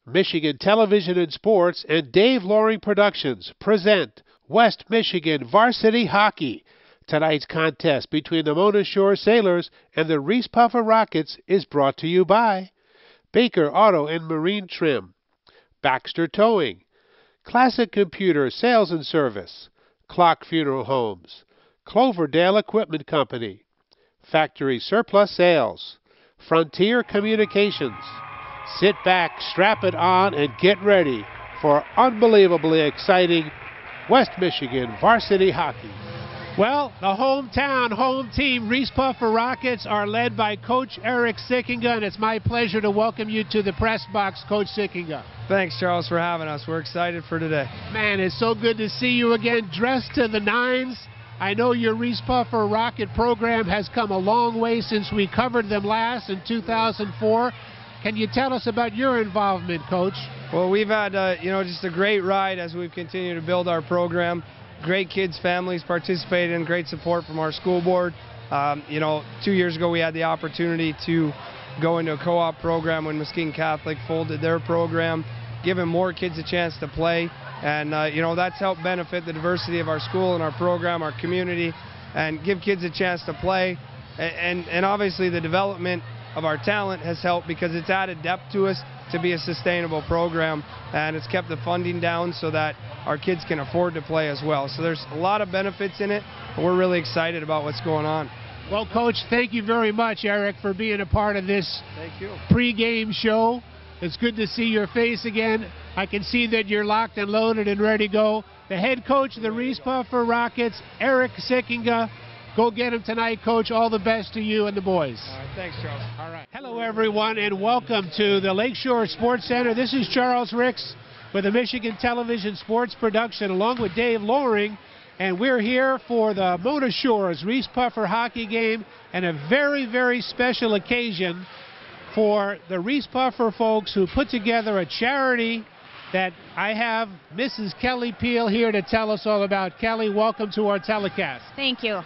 Michigan Television and Sports and Dave Loring Productions present West Michigan Varsity Hockey. Tonight's contest between the Mona Shore Sailors and the Reeths-Puffer Rockets is brought to you by Baker Auto and Marine Trim, Baxter Towing, Classic Computer Sales and Service, Clock Funeral Homes, Cloverdale Equipment Company, Factory Surplus Sales, Frontier Communications. Sit back, strap it on, and get ready for unbelievably exciting West Michigan varsity hockey. Well, the hometown home team Reeths-Puffer Rockets are led by Coach Eric Sickinga, and it's my pleasure to welcome you to the press box, Coach Sickinga. Thanks, Charles, for having us. We're excited for today. Man, it's so good to see you again, dressed to the nines. I know your Reeths-Puffer Rocket program has come a long way since we covered them last in 2004. Can you tell us about your involvement, Coach? Well, we've had just a great ride as we've continued to build our program. Great kids, families participated in, great support from our school board. 2 years ago we had the opportunity to go into a co-op program when Muskegon Catholic folded their program, giving more kids a chance to play. And, that's helped benefit the diversity of our school and our program, our community, and give kids a chance to play. And obviously the development of our talent has helped because it's added depth to us to be a sustainable program, and it's kept the funding down so that our kids can afford to play as well. So there's a lot of benefits in it, and we're really excited about what's going on. Well, Coach, thank you very much, Eric, for being a part of this pre-game show. It's good to see your face again. I can see that you're locked and loaded and ready to go. The head coach of the Reeths-Puffer Rockets, Eric Sickinga. Go get him tonight, Coach. All the best to you and the boys. All right, thanks, Charles. All right. Hello, everyone, and welcome to the Lakeshore Sports Center. This is Charles Reeths with the Michigan Television Sports Production, along with Dave Loring, and we're here for the Mona Shore's Reeths-Puffer hockey game, and a very, very special occasion for the Reeths-Puffer folks who put together a charity that I have Mrs. Kelly Peel here to tell us all about. Kelly, welcome to our telecast. Thank you.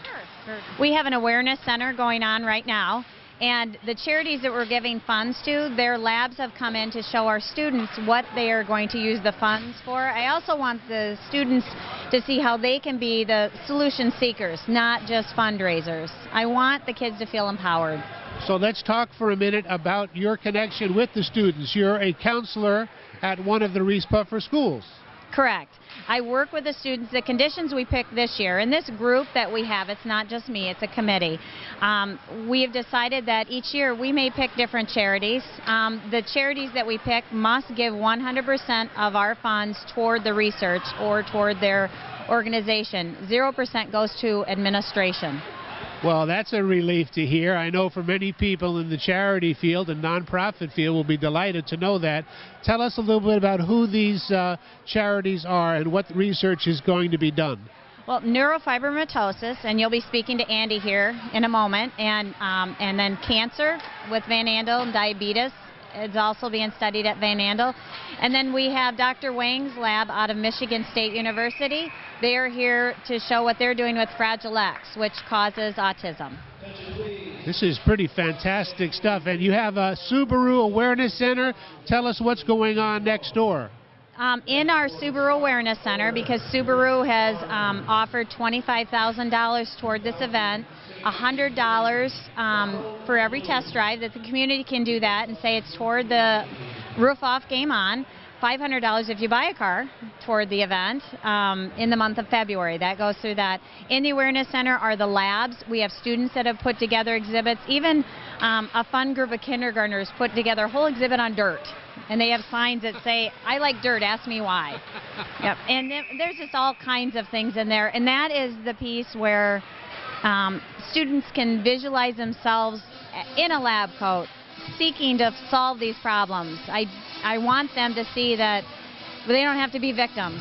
We have an awareness center going on right now, and the charities that we're giving funds to, their labs have come in to show our students what they are going to use the funds for. I also want the students to see how they can be the solution seekers, not just fundraisers. I want the kids to feel empowered. So let's talk for a minute about your connection with the students. You're a counselor at one of the Reeths-Puffer schools. Correct. I work with the students. The conditions we picked this year, and this group that we have, it's not just me, it's a committee. We have decided that each year we may pick different charities. The charities that we pick must give 100% of our funds toward the research or toward their organization. 0% goes to administration. Well, that's a relief to hear. I know for many people in the charity field and nonprofit field will be delighted to know that. Tell us a little bit about who these charities are and what research is going to be done. Well, neurofibromatosis, and you'll be speaking to Andy here in a moment, and then cancer with Van Andel and diabetes. It's also being studied at Van Andel. And then we have Dr. Wang's lab out of Michigan State University. They are here to show what they're doing with Fragile X, which causes autism. This is pretty fantastic stuff. And you have a Subaru Awareness Center. Tell us what's going on next door. In our Subaru Awareness Center, because Subaru has offered $25,000 toward this event, $100 for every test drive, that the community can do that and say it's toward the roof off, game on. $500 if you buy a car toward the event in the month of February. That goes through that. In the Awareness Center are the labs. We have students that have put together exhibits. Even a fun group of kindergartners put together a whole exhibit on dirt. And they have signs that say, "I like dirt, ask me why." Yep. And there's just all kinds of things in there. And that is the piece where students can visualize themselves in a lab coat seeking to solve these problems. I want them to see that they don't have to be victims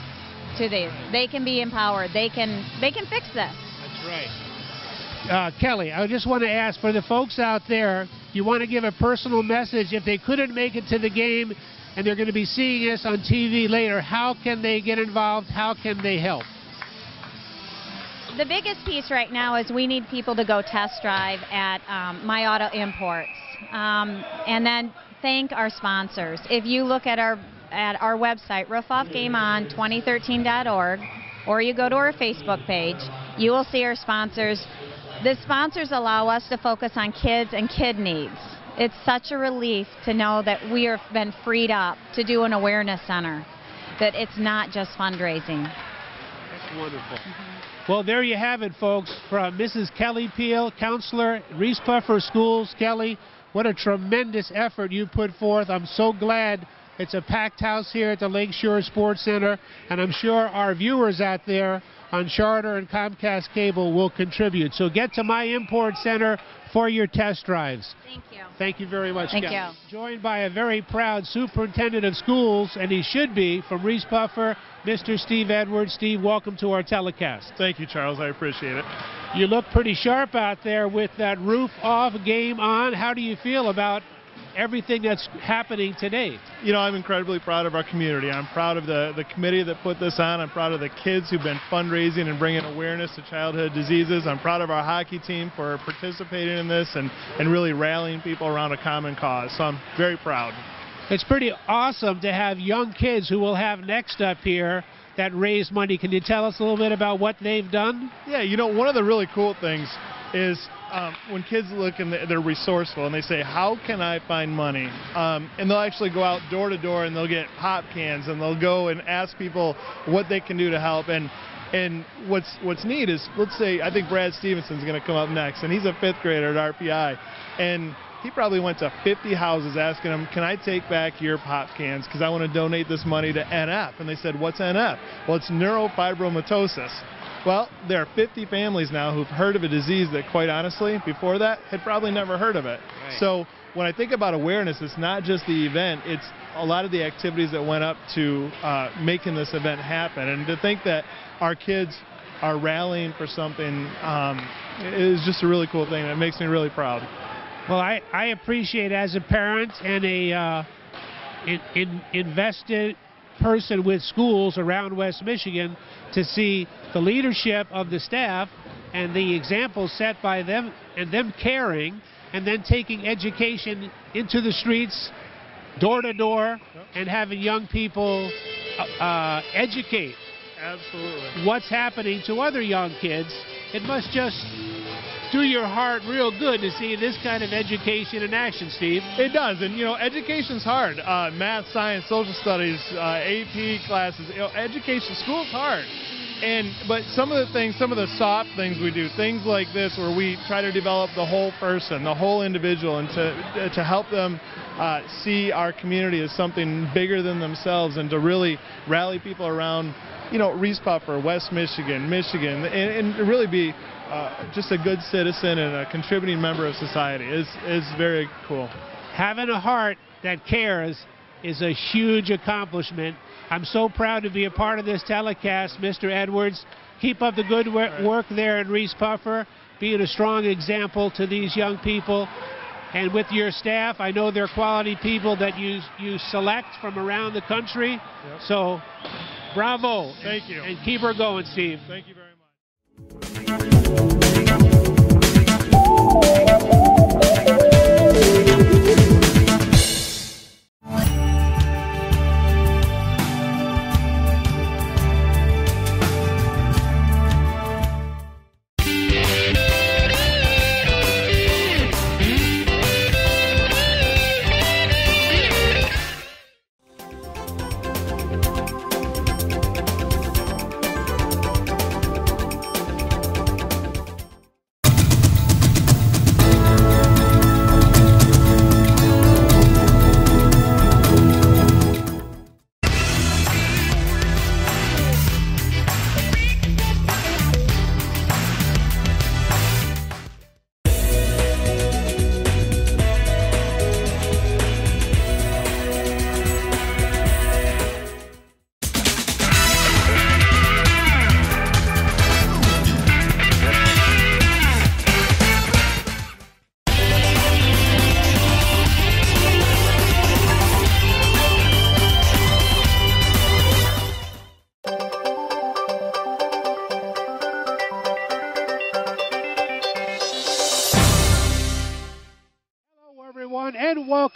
to these. They can be empowered. They can fix this. That's right. Kelly, I just want to ask for the folks out there, you want to give a personal message if they couldn't make it to the game and they're going to be seeing us on TV later, how can they get involved? How can they help? The biggest piece right now is we need people to go test drive at My Auto Imports. And then thank our sponsors. If you look at our website, roofoffgameon2013.org, or you go to our Facebook page, you will see our sponsors. The sponsors allow us to focus on kids and kid needs. It's such a relief to know that we have been freed up to do an awareness center, that it's not just fundraising. That's wonderful. Well, there you have it, folks, from Mrs. Kelly Peel, counselor, Reeths-Puffer Schools. Kelly, what a tremendous effort you put forth. I'm so glad it's a packed house here at the Lakeshore Sports Center, and I'm sure our viewers out there on Charter and Comcast Cable will contribute. So get to my import center for your test drives. Thank you. Thank you very much, Thank Kelly. you. Joined by a very proud superintendent of schools, and he should be, from Reeths-Puffer, Mr. Steve Edwards. Steve, welcome to our telecast. Thank you, Charles. I appreciate it. You look pretty sharp out there with that roof off, game on. How do you feel about everything that's happening today? You know, I'm incredibly proud of our community. I'm proud of the committee that put this on. I'm proud of the kids who've been fundraising and bringing awareness to childhood diseases. I'm proud of our hockey team for participating in this and really rallying people around a common cause. So I'm very proud. It's pretty awesome to have young kids who we'll have next up here that raise money. Can you tell us a little bit about what they've done? Yeah, you know, one of the really cool things is when kids look and they're resourceful and they say, how can I find money? And they'll actually go out door to door and they'll get pop cans and they'll go and ask people what they can do to help. And what's neat is, let's say, I think Brad Stevenson's going to come up next, and he's a 5th grader at RPI. And he probably went to 50 houses asking them, can I take back your pop cans because I want to donate this money to NF? And they said, what's NF? Well, it's neurofibromatosis. Well, there are 50 families now who've heard of a disease that, quite honestly, before that, had probably never heard of it. Right. So when I think about awareness, it's not just the event, it's a lot of the activities that went up to making this event happen. And to think that our kids are rallying for something is just a really cool thing. It makes me really proud. Well, I appreciate, as a parent and a invested person with schools around West Michigan, to see the leadership of the staff and the example set by them, and them caring and then taking education into the streets, door to door, and having young people educate Absolutely. what's happening to other young kids. It must just do your heart real good to see this kind of education in action, Steve. It does, and you know, education's hard. Math, science, social studies, AP classes. You know, education, school's hard. But some of the things, some of the soft things we do, things like this, where we try to develop the whole person, the whole individual, and to help them see our community as something bigger than themselves, and to really rally people around, you know, Reeths-Puffer, West Michigan, Michigan, and really be just a good citizen and a contributing member of society is very cool. Having a heart that cares is a huge accomplishment. I'm so proud to be a part of this telecast, Mr. Edwards. Keep up the good work there in Reeths-Puffer, being a strong example to these young people. And with your staff, I know they're quality people that you select from around the country. Yep. So, bravo. Thank you. And keep her going, Steve. Thank you very much.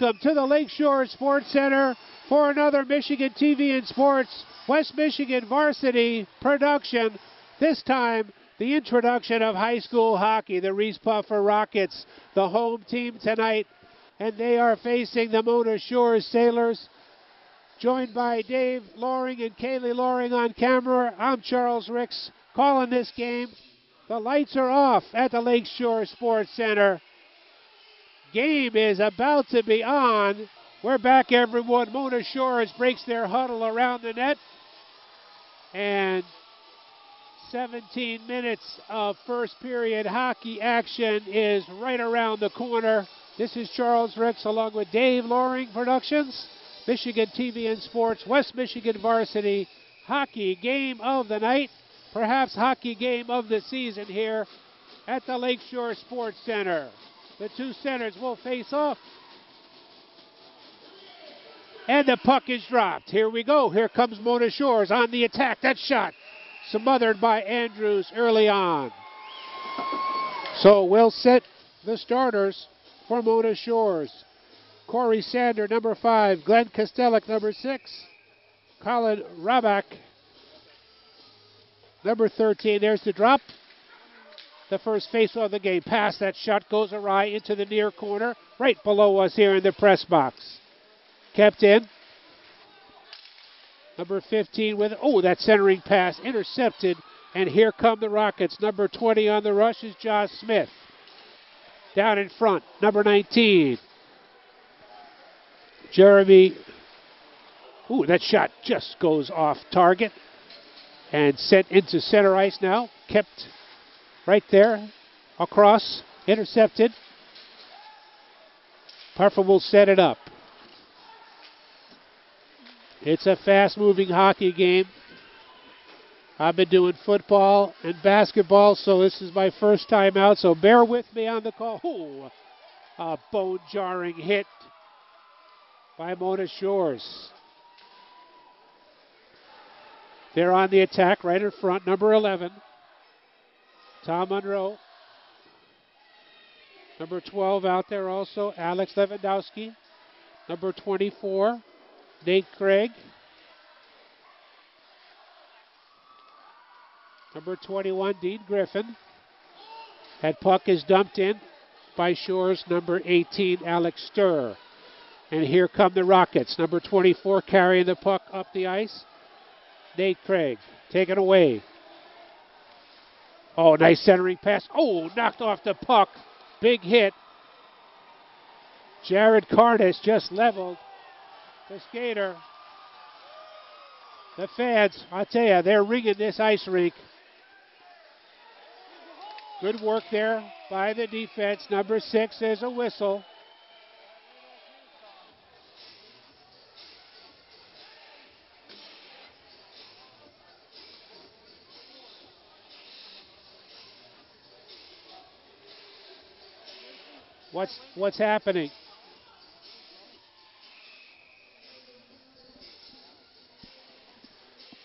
welcome to the Lakeshore Sports Center for another Michigan TV and Sports West Michigan Varsity production. This time, the introduction of high school hockey. The Reeths-Puffer Rockets, the home team tonight, and they are facing the Mona Shore Sailors. Joined by Dave Loring and Kaylee Loring on camera, I'm Charles Ricks calling this game. The lights are off at the Lakeshore Sports Center. Game is about to be on. We're back, everyone. Mona Shores breaks their huddle around the net. And 17 minutes of first period hockey action is right around the corner. This is Charles Ricks along with Dave Loring Productions, Michigan TV and Sports, West Michigan Varsity hockey game of the night, perhaps hockey game of the season here at the Lakeshore Sports Center. The two centers will face off. And the puck is dropped. Here we go. Here comes Mona Shores on the attack. That shot smothered by Andrews early on. So we'll set the starters for Mona Shores. Corey Sander, number 5. Glenn Kostelic, number 6. Colin Rabak, number 13. There's the drop. The first face of the game. Pass. That shot goes awry into the near corner, right below us here in the press box. Kept in. Number 15 with, that centering pass intercepted. And here come the Rockets. Number 20 on the rush is Josh Smith. Down in front, number 19. Jeremy. That shot just goes off target and sent into center ice now. Kept right there, across, intercepted. Puffer will set it up. It's a fast-moving hockey game. I've been doing football and basketball, so this is my first time out, so bear with me on the call. A bone-jarring hit by Mona Shores. They're on the attack right in front, number 11. Tom Monroe. Number 12 out there also, Alex Lewandowski. Number 24, Nate Craig. Number 21, Dean Griffin. That puck is dumped in by Shores, number 18, Alex Sturr. And here come the Rockets. Number 24 carrying the puck up the ice. Nate Craig, taken away. Nice centering pass. Knocked off the puck. Big hit. Jared Carnes just leveled the skater. The fans, I tell you, they're ringing this ice rink. Good work there by the defense. Number 6, there's a whistle. What's happening?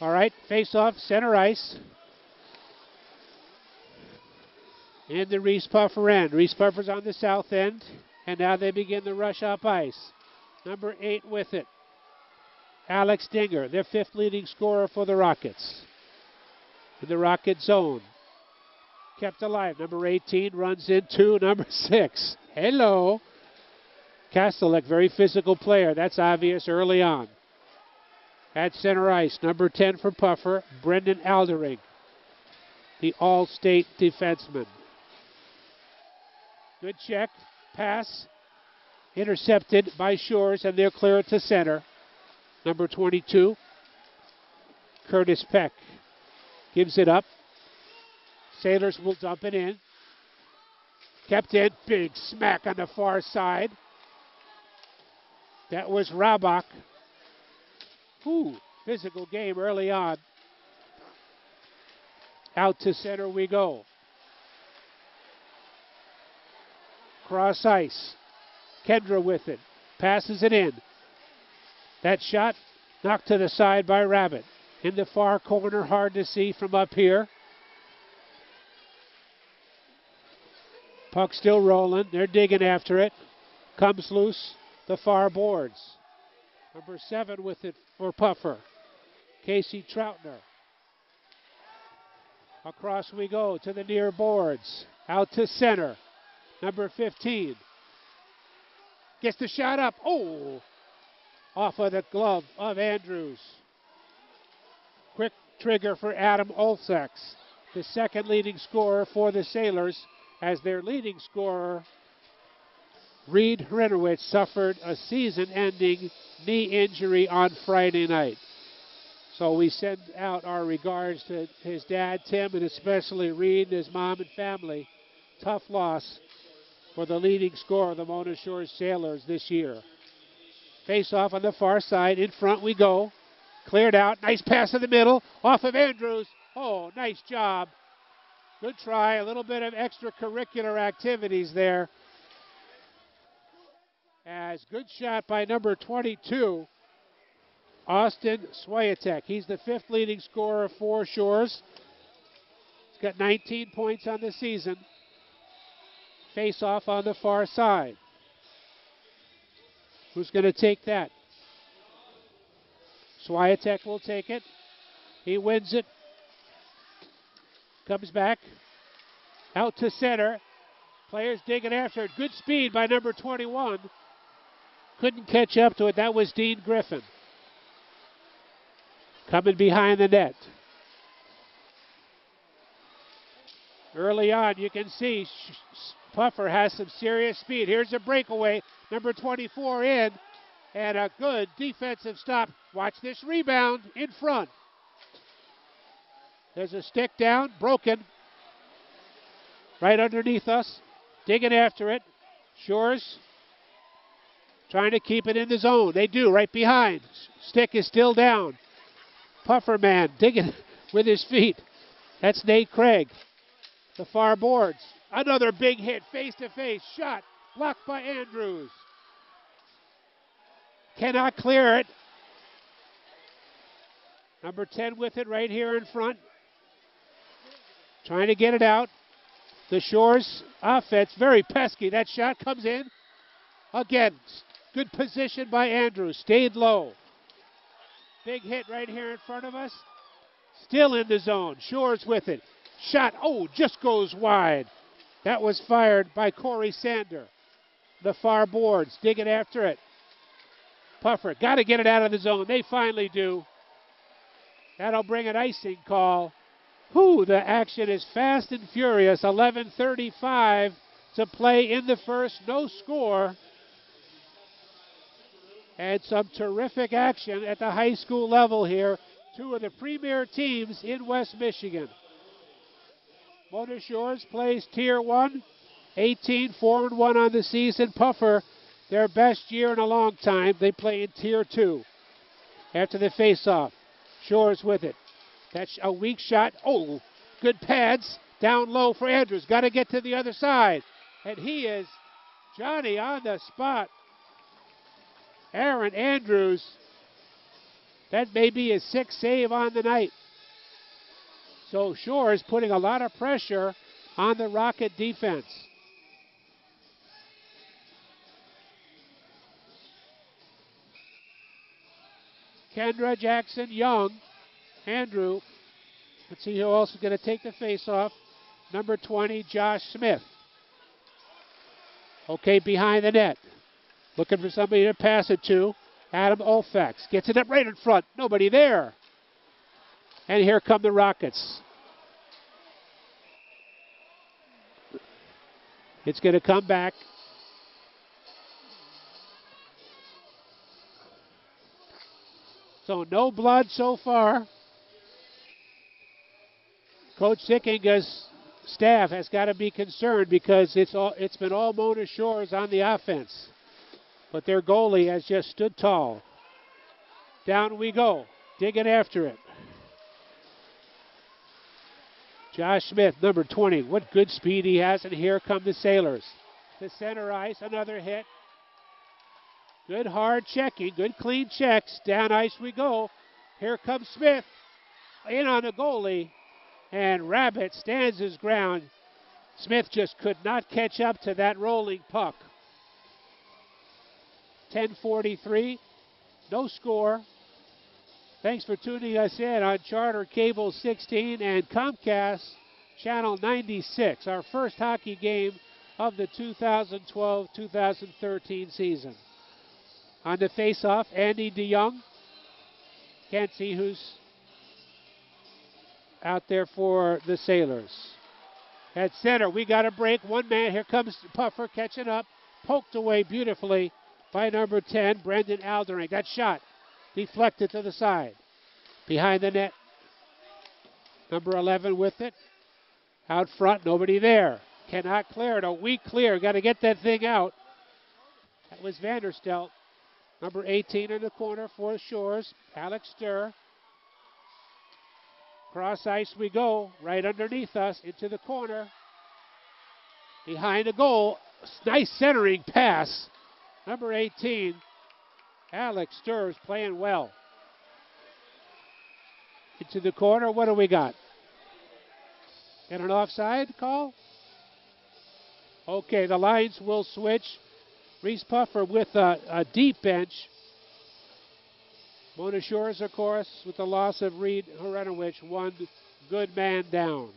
All right, face off, center ice. In the Reeths-Puffer end. Reeths-Puffer's on the south end, and now they begin the rush up ice. Number 8 with it. Alex Dinger, their 5th leading scorer for the Rockets. In the Rocket zone. Kept alive. Number 18 runs into number 6. Hello. Kostelic, very physical player. That's obvious early on. At center ice, number 10 for Puffer, Brendan Aldering, the all-state defenseman. Good check. Pass. Intercepted by Shores, and they'll clear it to center. Number 22, Curtis Peck, gives it up. Sailors will dump it in. Kept in. Big smack on the far side. That was Rabak. Physical game early on. Out to center we go. Cross ice. Kendra with it. Passes it in. That shot knocked to the side by Rabbit. In the far corner, hard to see from up here. Puck still rolling. They're digging after it. Comes loose. the far boards. Number 7 with it for Puffer. Casey Troutner. Across we go to the near boards. Out to center. Number 15. Gets the shot up. Oh! Off of the glove of Andrews. Quick trigger for Adam Olsex, the second leading scorer for the Sailors, as their leading scorer, Reed Hrenowitz, suffered a season-ending knee injury on Friday night. So we send out our regards to his dad, Tim, and especially Reed and his mom and family. Tough loss for the leading scorer of the Mona Shores Sailors this year. Face off on the far side. In front we go. Cleared out. Nice pass in the middle. Off of Andrews. Oh, nice job. Good try. A little bit of extracurricular activities there. As good shot by number 22, Austin Swiatek. He's the 5th leading scorer for Shores. He's got 19 points on the season. Face off on the far side. Who's going to take that? Swiatek will take it. He wins it. Comes back. Out to center. Players digging after it. Good speed by number 21. Couldn't catch up to it. That was Dean Griffin. Coming behind the net. Early on, you can see Puffer has some serious speed. Here's a breakaway. Number 24 in. And a good defensive stop. Watch this rebound in front. There's a stick down. Broken. Right underneath us. Digging after it. Shores trying to keep it in the zone. They do. Right behind. Stick is still down. Puffer man digging with his feet. That's Nate Craig. The far boards. Another big hit. Face-to-face shot. Blocked by Andrews. Cannot clear it. Number 10 with it right here in front. Trying to get it out. The Shores offense, very pesky. That shot comes in. Again, good position by Andrews. Stayed low. Big hit right here in front of us. Still in the zone. Shores with it. Shot, just goes wide. That was fired by Corey Sander. The far boards, digging after it. Puffer, got to get it out of the zone. They finally do. That'll bring an icing call. The action is fast and furious. 11:35 to play in the first. No score. And some terrific action at the high school level here. Two of the premier teams in West Michigan. Mona Shores plays Tier 1. 18-4-1 on the season. Puffer, their best year in a long time. They play in Tier 2. After the face-off. Shores with it. That's a weak shot. Good pads. Down low for Andrews. Got to get to the other side. And he is Johnny on the spot. Aaron Andrews. That may be his 6th save on the night. So Shores putting a lot of pressure on the Rocket defense. Kendra Jackson Young. Andrew. Let's see who else is going to take the face-off. Number 20, Josh Smith. Okay, behind the net. Looking for somebody to pass it to. Adam Olfax gets it up right in front. Nobody there. And here come the Rockets. It's going to come back. So no blood so far. Coach Sickinga's staff has got to be concerned because it's been all Mona Shores on the offense. But their goalie has just stood tall. Down we go. Digging after it. Josh Smith, number 20. What good speed he has, and here come the Sailors. To center ice, another hit. Good hard checking, good clean checks. Down ice we go. Here comes Smith. In on the goalie. And Rabbit stands his ground. Smith just could not catch up to that rolling puck. 10:43. No score. Thanks for tuning us in on Charter Cable 16 and Comcast Channel 96, our first hockey game of the 2012-2013 season. On the face-off, Andy DeYoung. Can't see who's out there for the Sailors. At center, we got a break. One man, here comes Puffer catching up. Poked away beautifully by number 10, Brendan Aldering. That shot deflected to the side. Behind the net, number 11 with it. Out front, nobody there. Cannot clear it. A weak clear. Got to get that thing out. That was Vanderstelt. Number 18 in the corner for the Shores. Alex Sturr. Cross ice we go. Right underneath us into the corner. Behind the goal. Nice centering pass. Number 18, Alex Sturr is playing well. Into the corner. What do we got? Got an offside call? Okay, the lines will switch. Reeths-Puffer with a deep bench. Mona Shores, of course, with the loss of Reed Horenowich, one good man down.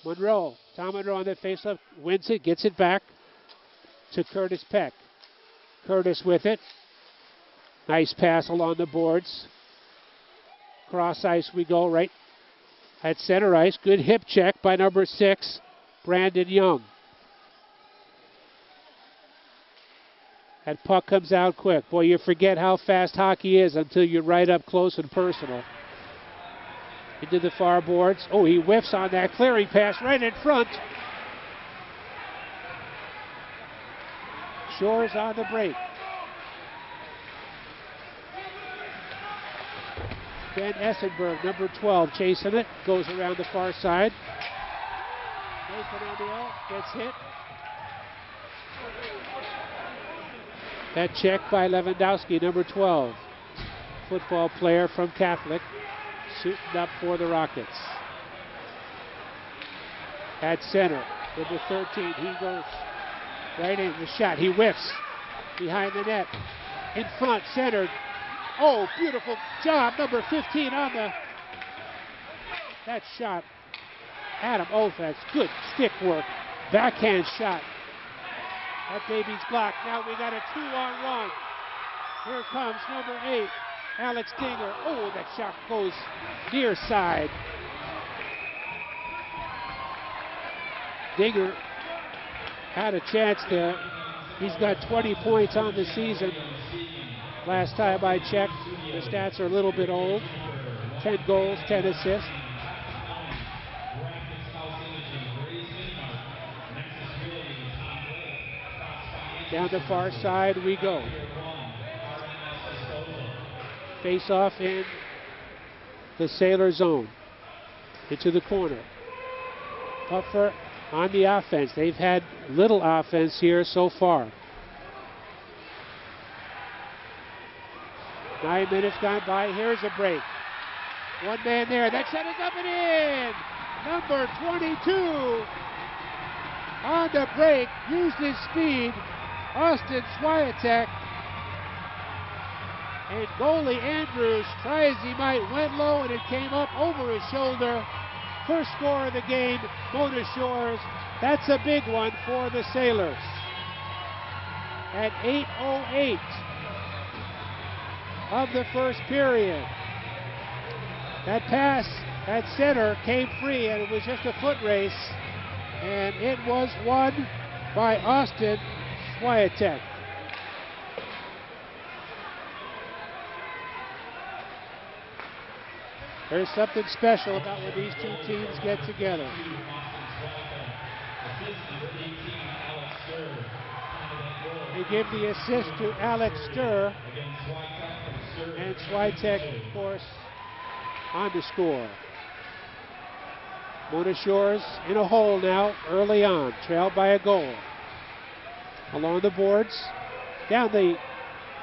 Monroe, Tom Monroe on the faceoff, wins it, gets it back to Curtis Peck. Curtis with it. Nice pass along the boards. Cross ice we go right at center ice. Good hip check by number 6, Brandon Young. That puck comes out quick. Boy, you forget how fast hockey is until you're right up close and personal. Into the far boards. Oh, he whiffs on that clearing pass right in front. Shores on the break. Ben Essenberg, number 12, chasing it. Goes around the far side. Nathan O'Neill gets hit. That check by Lewandowski, number 12. Football player from Catholic. Shooting up for the Rockets. At center, number 13, he goes right in the shot. He whiffs behind the net. In front, centered. Oh, beautiful job, number 15 on that shot. Adam Olfax, good stick work. Backhand shot. That baby's blocked. Now we got a 2-on-1. Here comes number 8, Alex Dinger. Oh, that shot goes near side. Dinger had a chance to. He's got 20 points on the season. Last time I checked, the stats are a little bit old. 10 goals, 10 assists. Down the far side we go. Face off in the Sailor zone. Into the corner. Puffer on the offense. They've had little offense here so far. 9 minutes gone by. Here's a break. One man there. That shot is up and in. Number 22 on the break. Used his speed. Austin Swiatek. And goalie Andrews, try as he might, went low and it came up over his shoulder. First score of the game, Mona Shores. That's a big one for the Sailors. At 8:08 of the first period. That pass at center came free and it was just a foot race. And it was won by Austin Swiatek. There's something special about when these two teams get together. They give the assist to Alex Sturr. And Swiatek, of course, on the score. Mona Shores in a hole now, early on, trailed by a goal. Along the boards, down the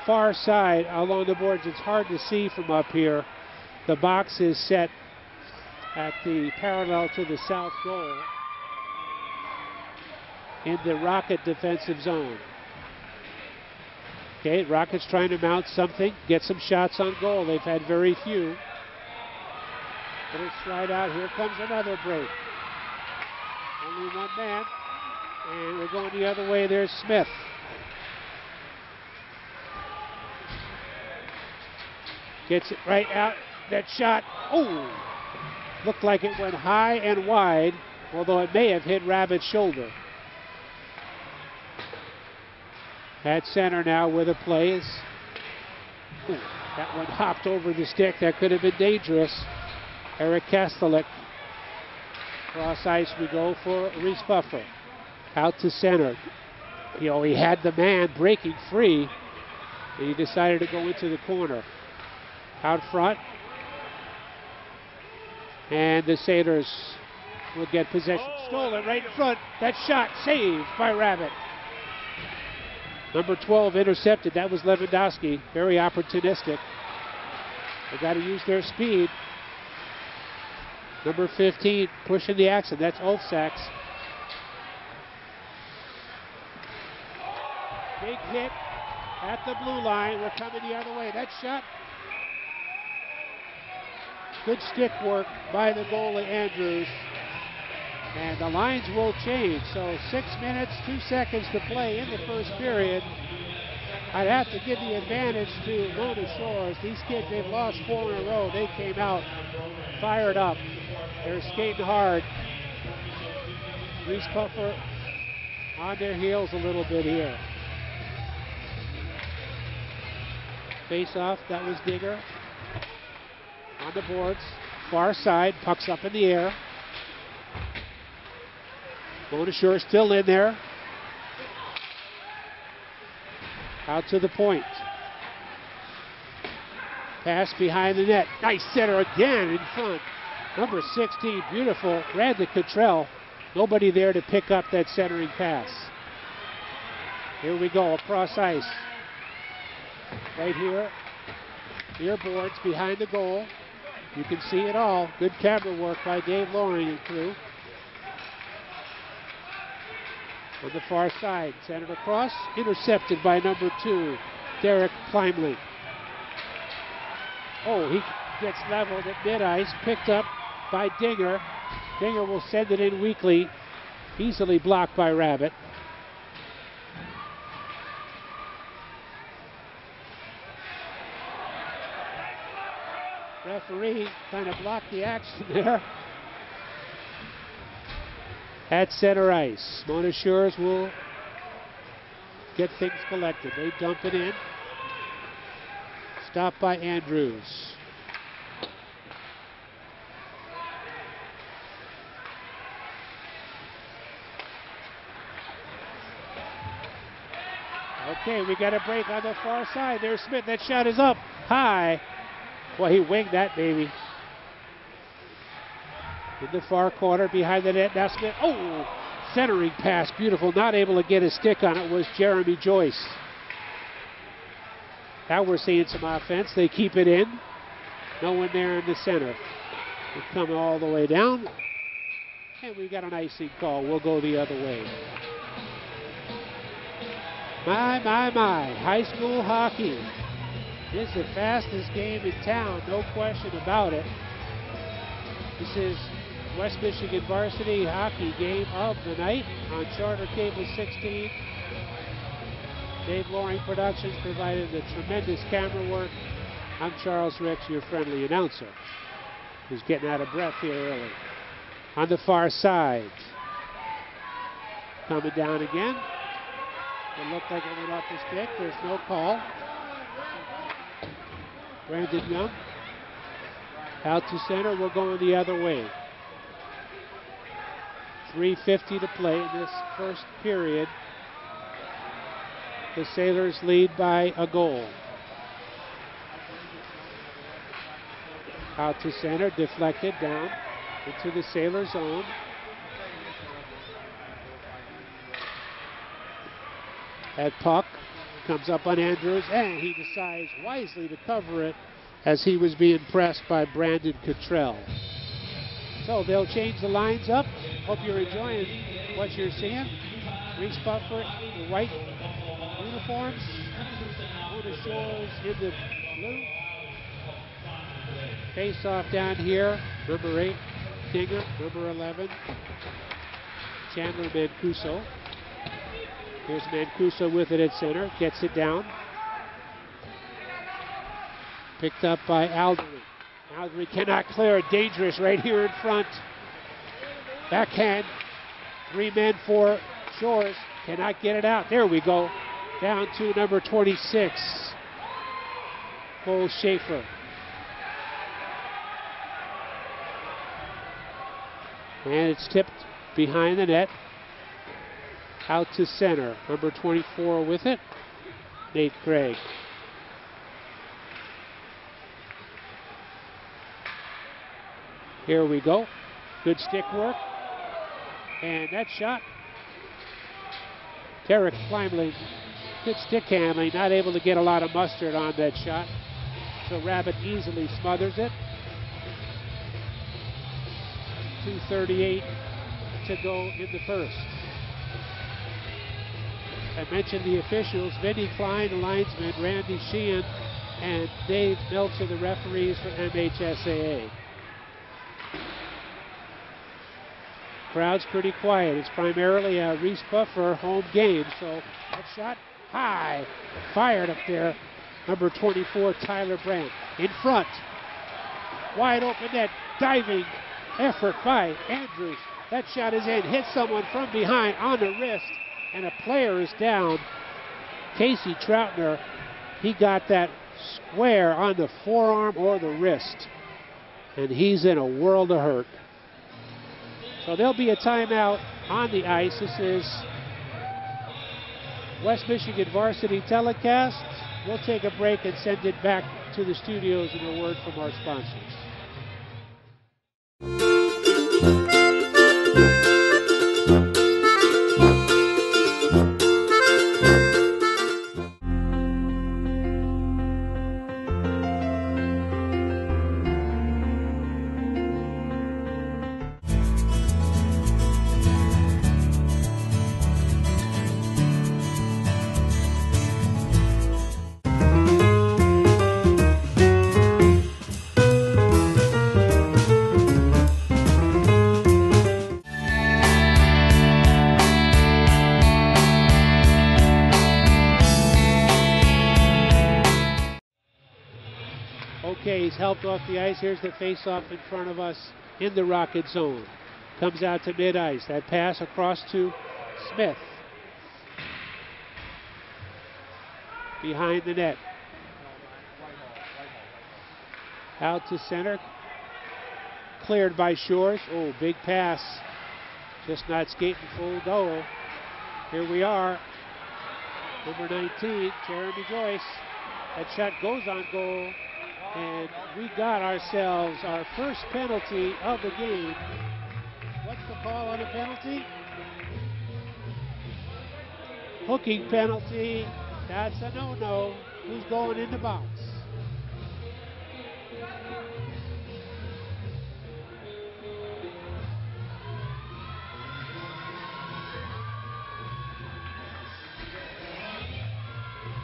far side, along the boards, it's hard to see from up here. The box is set at the parallel to the south goal in the Rocket defensive zone. Okay, Rockets trying to mount something, get some shots on goal. They've had very few. But it's right out. Here comes another break. Only one man. And we're going the other way. There's Smith. Gets it right out. That shot. Oh! Looked like it went high and wide, although it may have hit Rabbit's shoulder. At center now with a play is. Ooh, that one hopped over the stick. That could have been dangerous. Eric Kastelik. Cross ice we go for Reeths-Puffer. Out to center. He had the man breaking free, and he decided to go into the corner. Out front. And the Sailors will get possession. Stolen right in front. That shot saved by Rabbit. Number 12 intercepted. That was Lewandowski. Very opportunistic. They got to use their speed. Number 15 pushing the action. That's Olfsaks. Big hit at the blue line. We're coming the other way. That shot. Good stick work by the goalie Andrews. And the lines will change. So 6 minutes, 2 seconds to play in the first period. I'd have to give the advantage to Mona Shores. These kids, they've lost 4 in a row. They came out fired up. They're skating hard. Reeths-Puffer on their heels a little bit here. Face off, that was Digger. On the boards, far side, puck's up in the air. Mona Shore still in there. Out to the point. Pass behind the net. Nice center again in front. Number 16, beautiful. Brandon Cottrell. Nobody there to pick up that centering pass. Here we go, across ice. Right here. Near boards behind the goal. You can see it all. Good camera work by Dave Loring and crew. On the far side, centered across, intercepted by number 2, Derek Plymley. Oh, he gets leveled at mid-ice, picked up by Dinger. Dinger will send it in weakly, easily blocked by Rabbit. Referee kind of blocked the action there. At center ice, Mona Shores will get things collected. They dump it in. Stopped by Andrews. Okay, we got a break on the far side. There's Smith. That shot is up high. Well, he winged that baby. In the far corner behind the net. Now Smith. Oh, centering pass. Beautiful. Not able to get a stick on it was Jeremy Joyce. Now we're seeing some offense. They keep it in. No one there in the center. We're coming all the way down. And we got an icing call. We'll go the other way. My. High school hockey. This is the fastest game in town. No question about it. This is West Michigan Varsity Hockey game of the night on Charter Cable 16. Dave Loring Productions provided the tremendous camera work. I'm Charles Ricks, your friendly announcer, who's getting out of breath here early. On the far side. Coming down again. It looked like it went off the stick. There's no call. Brandon Young. Out to center. We're going the other way. 3:50 to play in this first period. The Sailors lead by a goal. Out to center, deflected down into the Sailor zone. That puck comes up on Andrews, and he decides wisely to cover it as he was being pressed by Brandon Cottrell. So they'll change the lines up. Hope you're enjoying what you're seeing. Reeths-Puffer, right uniforms. Mona Shores in the blue. Face off down here. Number 8, Dinger. Number 11, Chandler Mancuso. Here's Mancuso with it at center. Gets it down. Picked up by Aldery. Aldery cannot clear it. Dangerous right here in front. Backhand. 3 men for Shores. Cannot get it out. There we go. Down to number 26, Cole Schaefer. And it's tipped behind the net. Out to center. Number 24 with it, Nate Craig. Here we go. Good stick work. And that shot. Derek Flimley, good stick handling, not able to get a lot of mustard on that shot. So Rabbit easily smothers it. 2:38 to go in the first. I mentioned the officials, Vinnie Klein, the linesman, Randy Sheehan, and Dave Meltzer, the referees for MHSAA. Crowd's pretty quiet. It's primarily a Reeths-Puffer home game, so that shot high, fired up there. Number 24, Tyler Brandt, in front. Wide open net, diving effort by Andrews. That shot is in, hit someone from behind on the wrist, and a player is down. Casey Troutner, he got that square on the forearm or the wrist, and he's in a world of hurt. So there'll be a timeout on the ice. This is West Michigan Varsity telecast. We'll take a break and send it back to the studios in a word from our sponsors. Okay, he's helped off the ice. Here's the face-off in front of us in the Rocket zone. Comes out to mid-ice. That pass across to Smith. Behind the net. Out to center. Cleared by Shores. Oh, big pass. Just not skating full goal. Here we are. Number 19, Jeremy Joyce. That shot goes on goal. And we got ourselves our first penalty of the game. What's the call on the penalty? Hooking penalty. That's a no-no. Who's going in the box?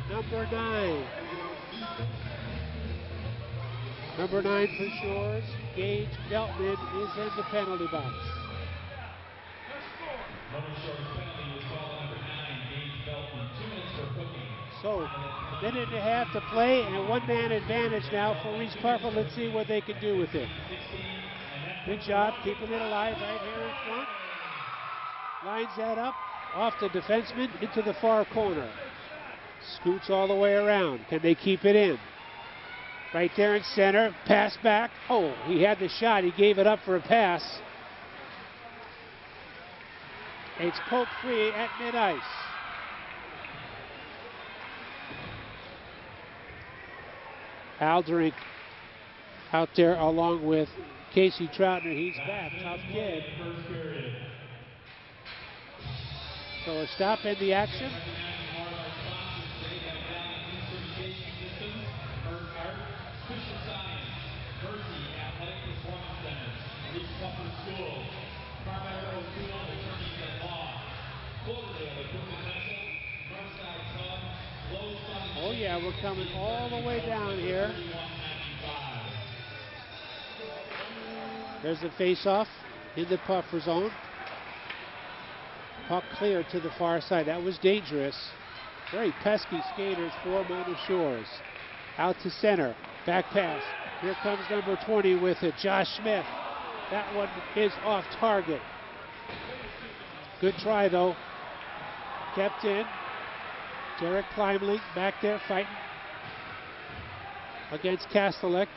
Number 9. Number 9 for Shores, Gage Beltman is in the penalty box. So, a minute and a half to play and a one-man advantage now for Reeths-Puffer. Let's see what they can do with it. Good job keeping it alive right here in front. Lines that up, off the defenseman into the far corner. Scoots all the way around. Can they keep it in? Right there in center, pass back. Oh, he had the shot. He gave it up for a pass. It's poked free at mid-ice. Aldrink out there along with Casey Troutner. He's back, tough kid. So a stop in the action. we're coming all the way down here. There's the face-off in the Puffer zone. Puck clear to the far side. That was dangerous. Very pesky skaters for Mona Shores. Out to center. Back pass. Here comes number 20 with it. Josh Smith. That one is off target. Good try, though. Kept in. Derek Kleimling back there fighting against Kastelek.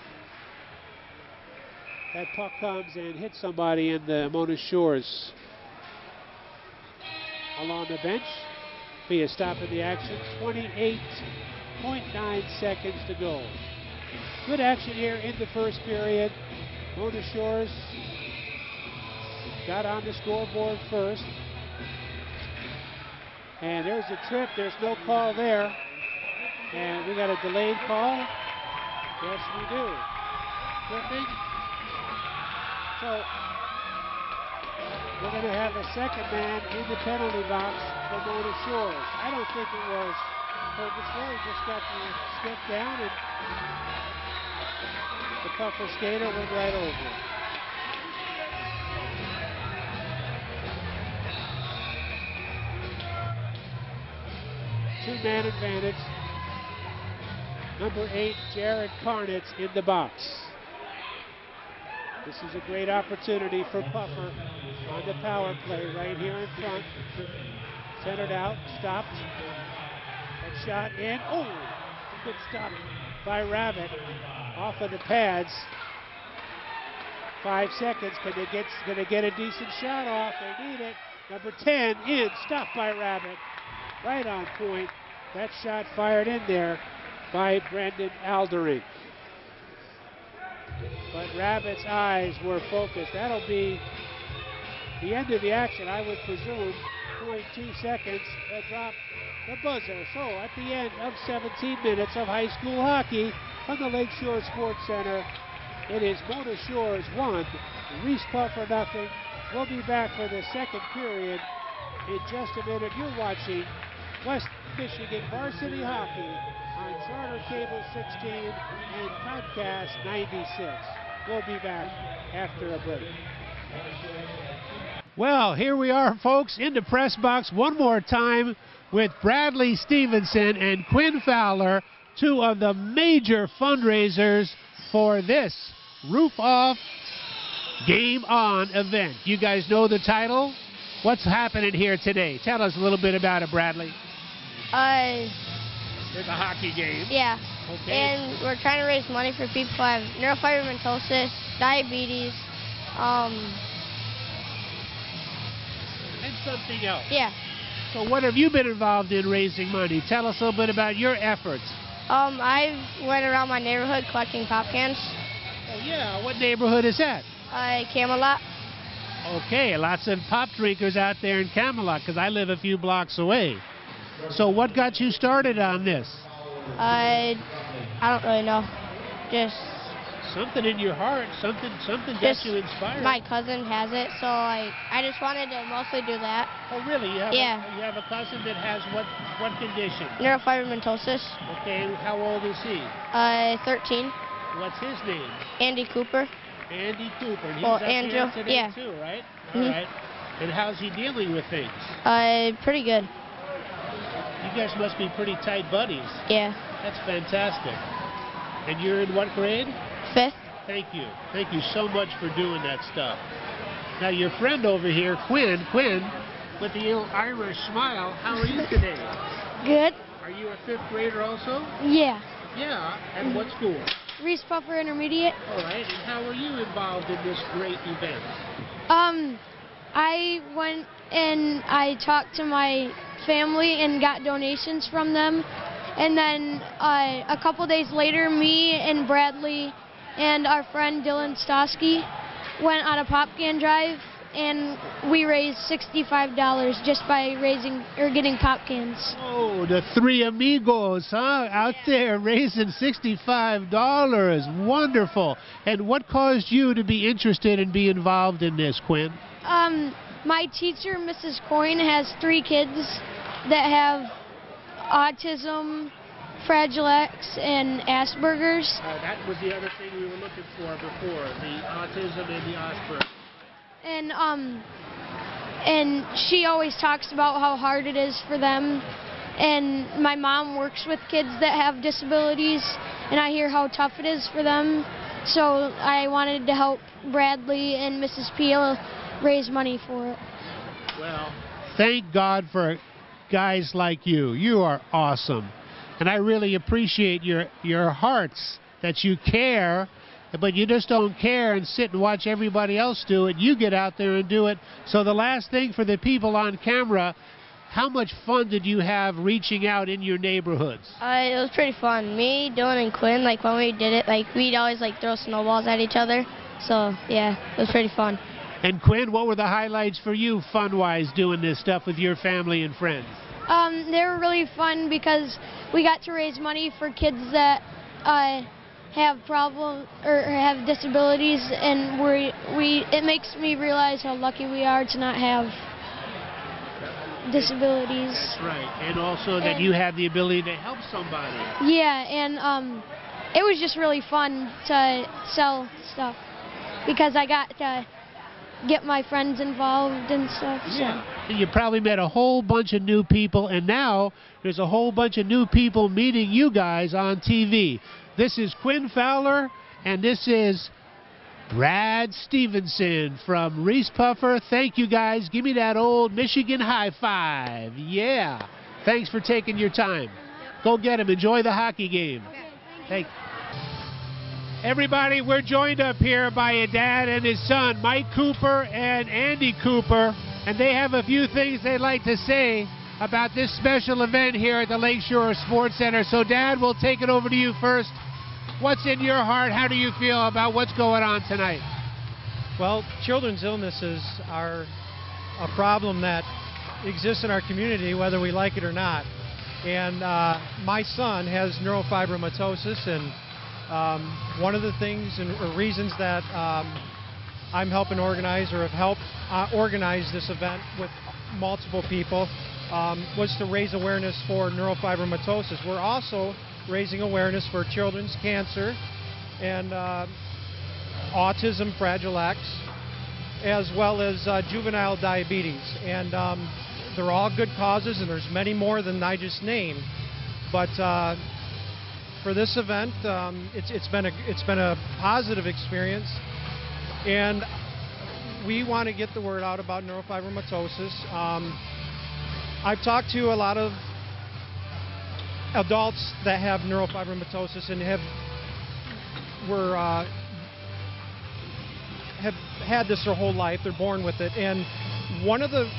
That puck comes and hits somebody in the Mona Shores. Along the bench. Be a stop in the action. 28.9 seconds to go. Good action here in the first period. Mona Shores got on the scoreboard first. And there's a trip. There's no call there. And we got a delayed call. Yes, we do. Tripping. So we're going to have a second man in the penalty box for Mona Shores. I don't think it was purposeful. He just got the stick down and the Puffer skater went right over it. Two-man advantage. Number 8, Jared Karnitz in the box. This is a great opportunity for Puffer on the power play right here in front. Centered out, stopped. That shot in. Oh, good stop by Rabbit off of the pads. 5 seconds. Can they get a decent shot off? They need it. Number 10 in, stopped by Rabbit. Right on point. That shot fired in there by Brendan Aldering. But Rabbit's eyes were focused. That'll be the end of the action, I would presume. 0.2 seconds. They'll drop the buzzer. So at the end of 17 minutes of high school hockey from the Lakeshore Sports Center, it is Mona Shores 1, Reeths-Puffer 0. We'll be back for the second period in just a minute. You're watching West Michigan Varsity Hockey on Charter Cable 16 and Podcast 96. We'll be back after a break. Well, here we are, folks, in the press box one more time with Bradley Stevenson and Quinn Fowler, two of the major fundraisers for this Roof Off Game On event. You guys know the title? What's happening here today? Tell us a little bit about it, Bradley. It's a hockey game. Yeah. Okay. And we're trying to raise money for people who have neurofibromatosis, diabetes, and something else. yeah. So what have you been involved in raising money? Tell us a little bit about your efforts. I went around my neighborhood collecting pop cans. Oh, yeah. What neighborhood is that? Camelot. Okay, lots of pop drinkers out there in Camelot, because I live a few blocks away. So what got you started on this? I don't really know. Just Something in your heart, something got you inspired. my cousin has it, so I just wanted to mostly do that. Oh, really? You have Yeah. you have a cousin that has what condition? Neurofibromatosis. Okay, how old is he? 13. What's his name? Andy Cooper. Andy Cooper. He's Well, up here Andrew, today yeah. too, right? Mhm. All right. And how's he dealing with things? Pretty good. You guys must be pretty tight buddies. Yeah. That's fantastic. And you're in what grade? 5th. Thank you. Thank you so much for doing that stuff. Now, your friend over here, Quinn, with the little Irish smile, how are you today? Good. Are you a 5th grader also? Yeah. Yeah. At what school? Reeths-Puffer Intermediate. All right. And how are you involved in this great event? I went and I talked to my family and got donations from them. And then a couple days later, me and Bradley and our friend Dylan Stosky went on a pop can drive, and we raised $65 just by getting pop cans. Oh, the three amigos, huh? Out there raising $65. Wonderful. And what caused you to be interested and be involved in this, Quinn? My teacher, Mrs. Coyne, has 3 kids that have autism Fragile X and Asperger's. That was the other thing we were looking for before, the autism and the Asperger's. And she always talks about how hard it is for them. And my mom works with kids that have disabilities, and I hear how tough it is for them. So I wanted to help Bradley and Mrs. Peel raise money for it. Well, thank God for guys like you. You are awesome. And I really appreciate your hearts, that you care, but you just don't care and sit and watch everybody else do it. You get out there and do it. So the last thing for the people on camera, how much fun did you have reaching out in your neighborhoods? It was pretty fun. Me, Dylan, and Quinn, like when we did it, like we'd always like throw snowballs at each other. So yeah, it was pretty fun. And Quinn, what were the highlights for you fun-wise doing this stuff with your family and friends? They were really fun because we got to raise money for kids that have problems or have disabilities, and it makes me realize how lucky we are to not have disabilities. That's right, and also that you have the ability to help somebody. Yeah, and it was just really fun to sell stuff because I got to get my friends involved and stuff. So. Yeah. You probably met a whole bunch of new people, and now there's a whole bunch of new people meeting you guys on TV. This is Quinn Fowler, and this is Brad Stevenson from Reeths-Puffer. Thank you, guys. Give me that old Michigan high five. Yeah. Thanks for taking your time. Go get them. Enjoy the hockey game. Thank you. Everybody, we're joined up here by a dad and his son, Mike Cooper and Andy Cooper, and they have a few things they'd like to say about this special event here at the Lakeshore Sports Center. So, Dad, we'll take it over to you first. What's in your heart? How do you feel about what's going on tonight? Well, children's illnesses are a problem that exists in our community, whether we like it or not. And my son has neurofibromatosis, and one of the things or reasons that I'm helping organize or have helped organize this event with multiple people was to raise awareness for neurofibromatosis. We're also raising awareness for children's cancer and autism, Fragile X, as well as juvenile diabetes. And they're all good causes, and there's many more than I just named. But for this event, it's been a positive experience, and we want to get the word out about neurofibromatosis. I've talked to a lot of adults that have neurofibromatosis and have had this their whole life. They're born with it, and one of the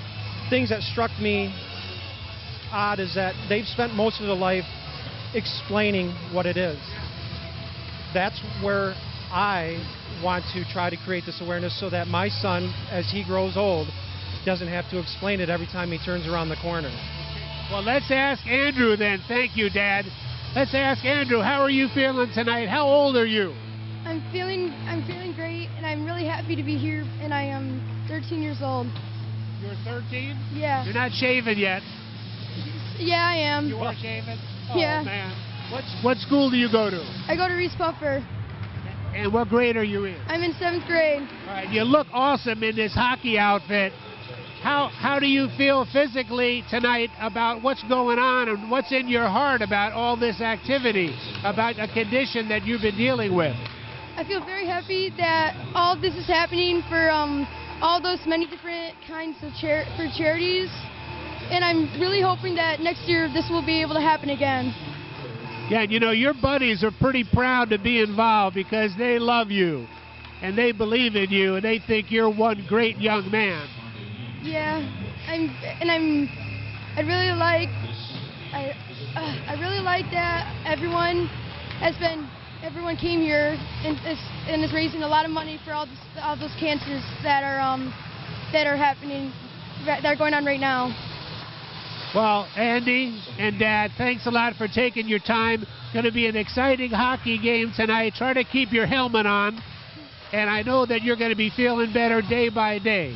things that struck me odd is that they've spent most of their life explaining what it is. That's where I want to try to create this awareness so that my son, as he grows old, doesn't have to explain it every time he turns around the corner. Well, let's ask Andrew then. Thank you, Dad. Let's ask Andrew, how are you feeling tonight? How old are you? I'm feeling great, and I'm really happy to be here, and I am 13 years old. You're 13? Yeah. You're not shaven yet. Yeah, I am. You are shaven? Oh, Yeah. man. What school do you go to? I go to Reeths-Puffer. And what grade are you in? I'm in 7th grade. All right, you look awesome in this hockey outfit. How do you feel physically tonight about what's going on and what's in your heart about all this activity, about a condition that you've been dealing with? I feel very happy that all of this is happening for all those many different kinds of for charities, and I'm really hoping that next year this will be able to happen again. Yeah, you know, your buddies are pretty proud to be involved because they love you and they believe in you and they think you're one great young man. Yeah, I really like that everyone came here and is raising a lot of money for all those cancers that are happening, that are going on right now. Well, Andy and Dad, thanks a lot for taking your time. Going to be an exciting hockey game tonight. Try to keep your helmet on, and I know that you're going to be feeling better day by day.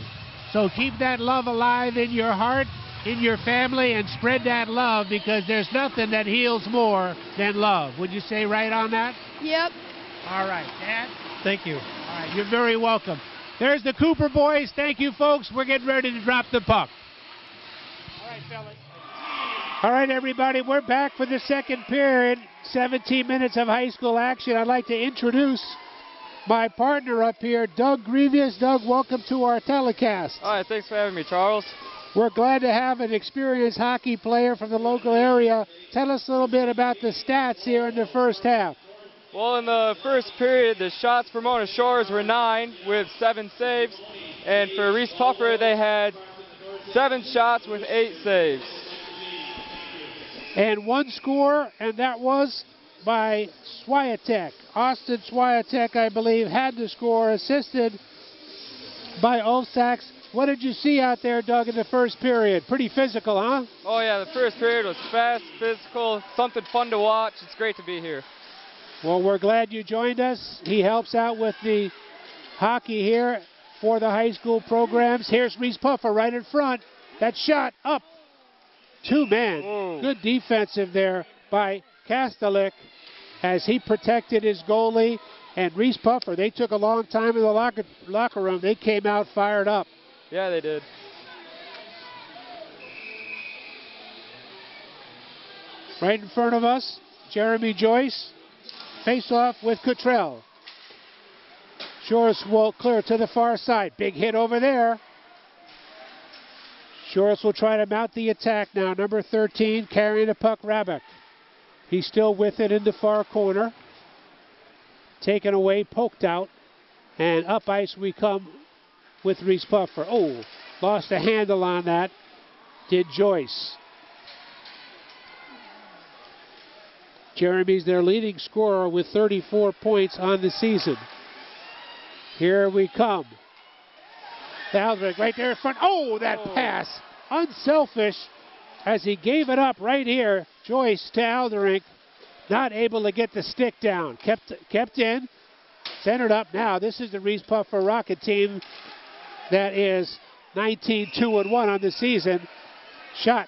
So keep that love alive in your heart. in your family and spread that love, because there's nothing that heals more than love. Would you say right on that? Yep. All right, Dad. Thank you. All right, you're very welcome. There's the Cooper boys. Thank you, folks. We're getting ready to drop the puck. All right, fellas. All right, everybody, we're back for the second period. 17 minutes of high school action. I'd like to introduce my partner up here, Doug Grievous. Doug, welcome to our telecast. All right, thanks for having me, Charles. We're glad to have an experienced hockey player from the local area. Tell us a little bit about the stats here in the first half. Well, in the first period, the shots for Mona Shores were 9 with 7 saves. And for Reeths-Puffer, they had 7 shots with 8 saves. And one score, and that was by Swiatek. Austin Swiatek, I believe, had the score, assisted by Olsax. What did you see out there, Doug, in the first period? Pretty physical, huh? Oh, yeah, the first period was fast, physical, something fun to watch. It's great to be here. Well, we're glad you joined us. He helps out with the hockey here for the high school programs. Here's Reeths-Puffer right in front. That shot up. 2-man. Whoa. Good defensive there by Kastelik as he protected his goalie. And Reeths-Puffer, they took a long time in the locker room. They came out fired up. Yeah, they did. Right in front of us, Jeremy Joyce. Face-off with Cottrell. Shores will clear to the far side. Big hit over there. Shores will try to mount the attack now. Number 13 carrying the puck, Rabick. He's still with it in the far corner. Taken away, poked out. And up ice we come with Reeths-Puffer. Oh, lost a handle on that. Did Joyce. Jeremy's their leading scorer with 34 points on the season. Here we come. Aldrich right there in front. Oh, that pass. Unselfish as he gave it up right here. Joyce to Aldrich. Not able to get the stick down. Kept in. Centered up now. This is the Reeths-Puffer Rocket team that is 19-2-1 on the season. Shot.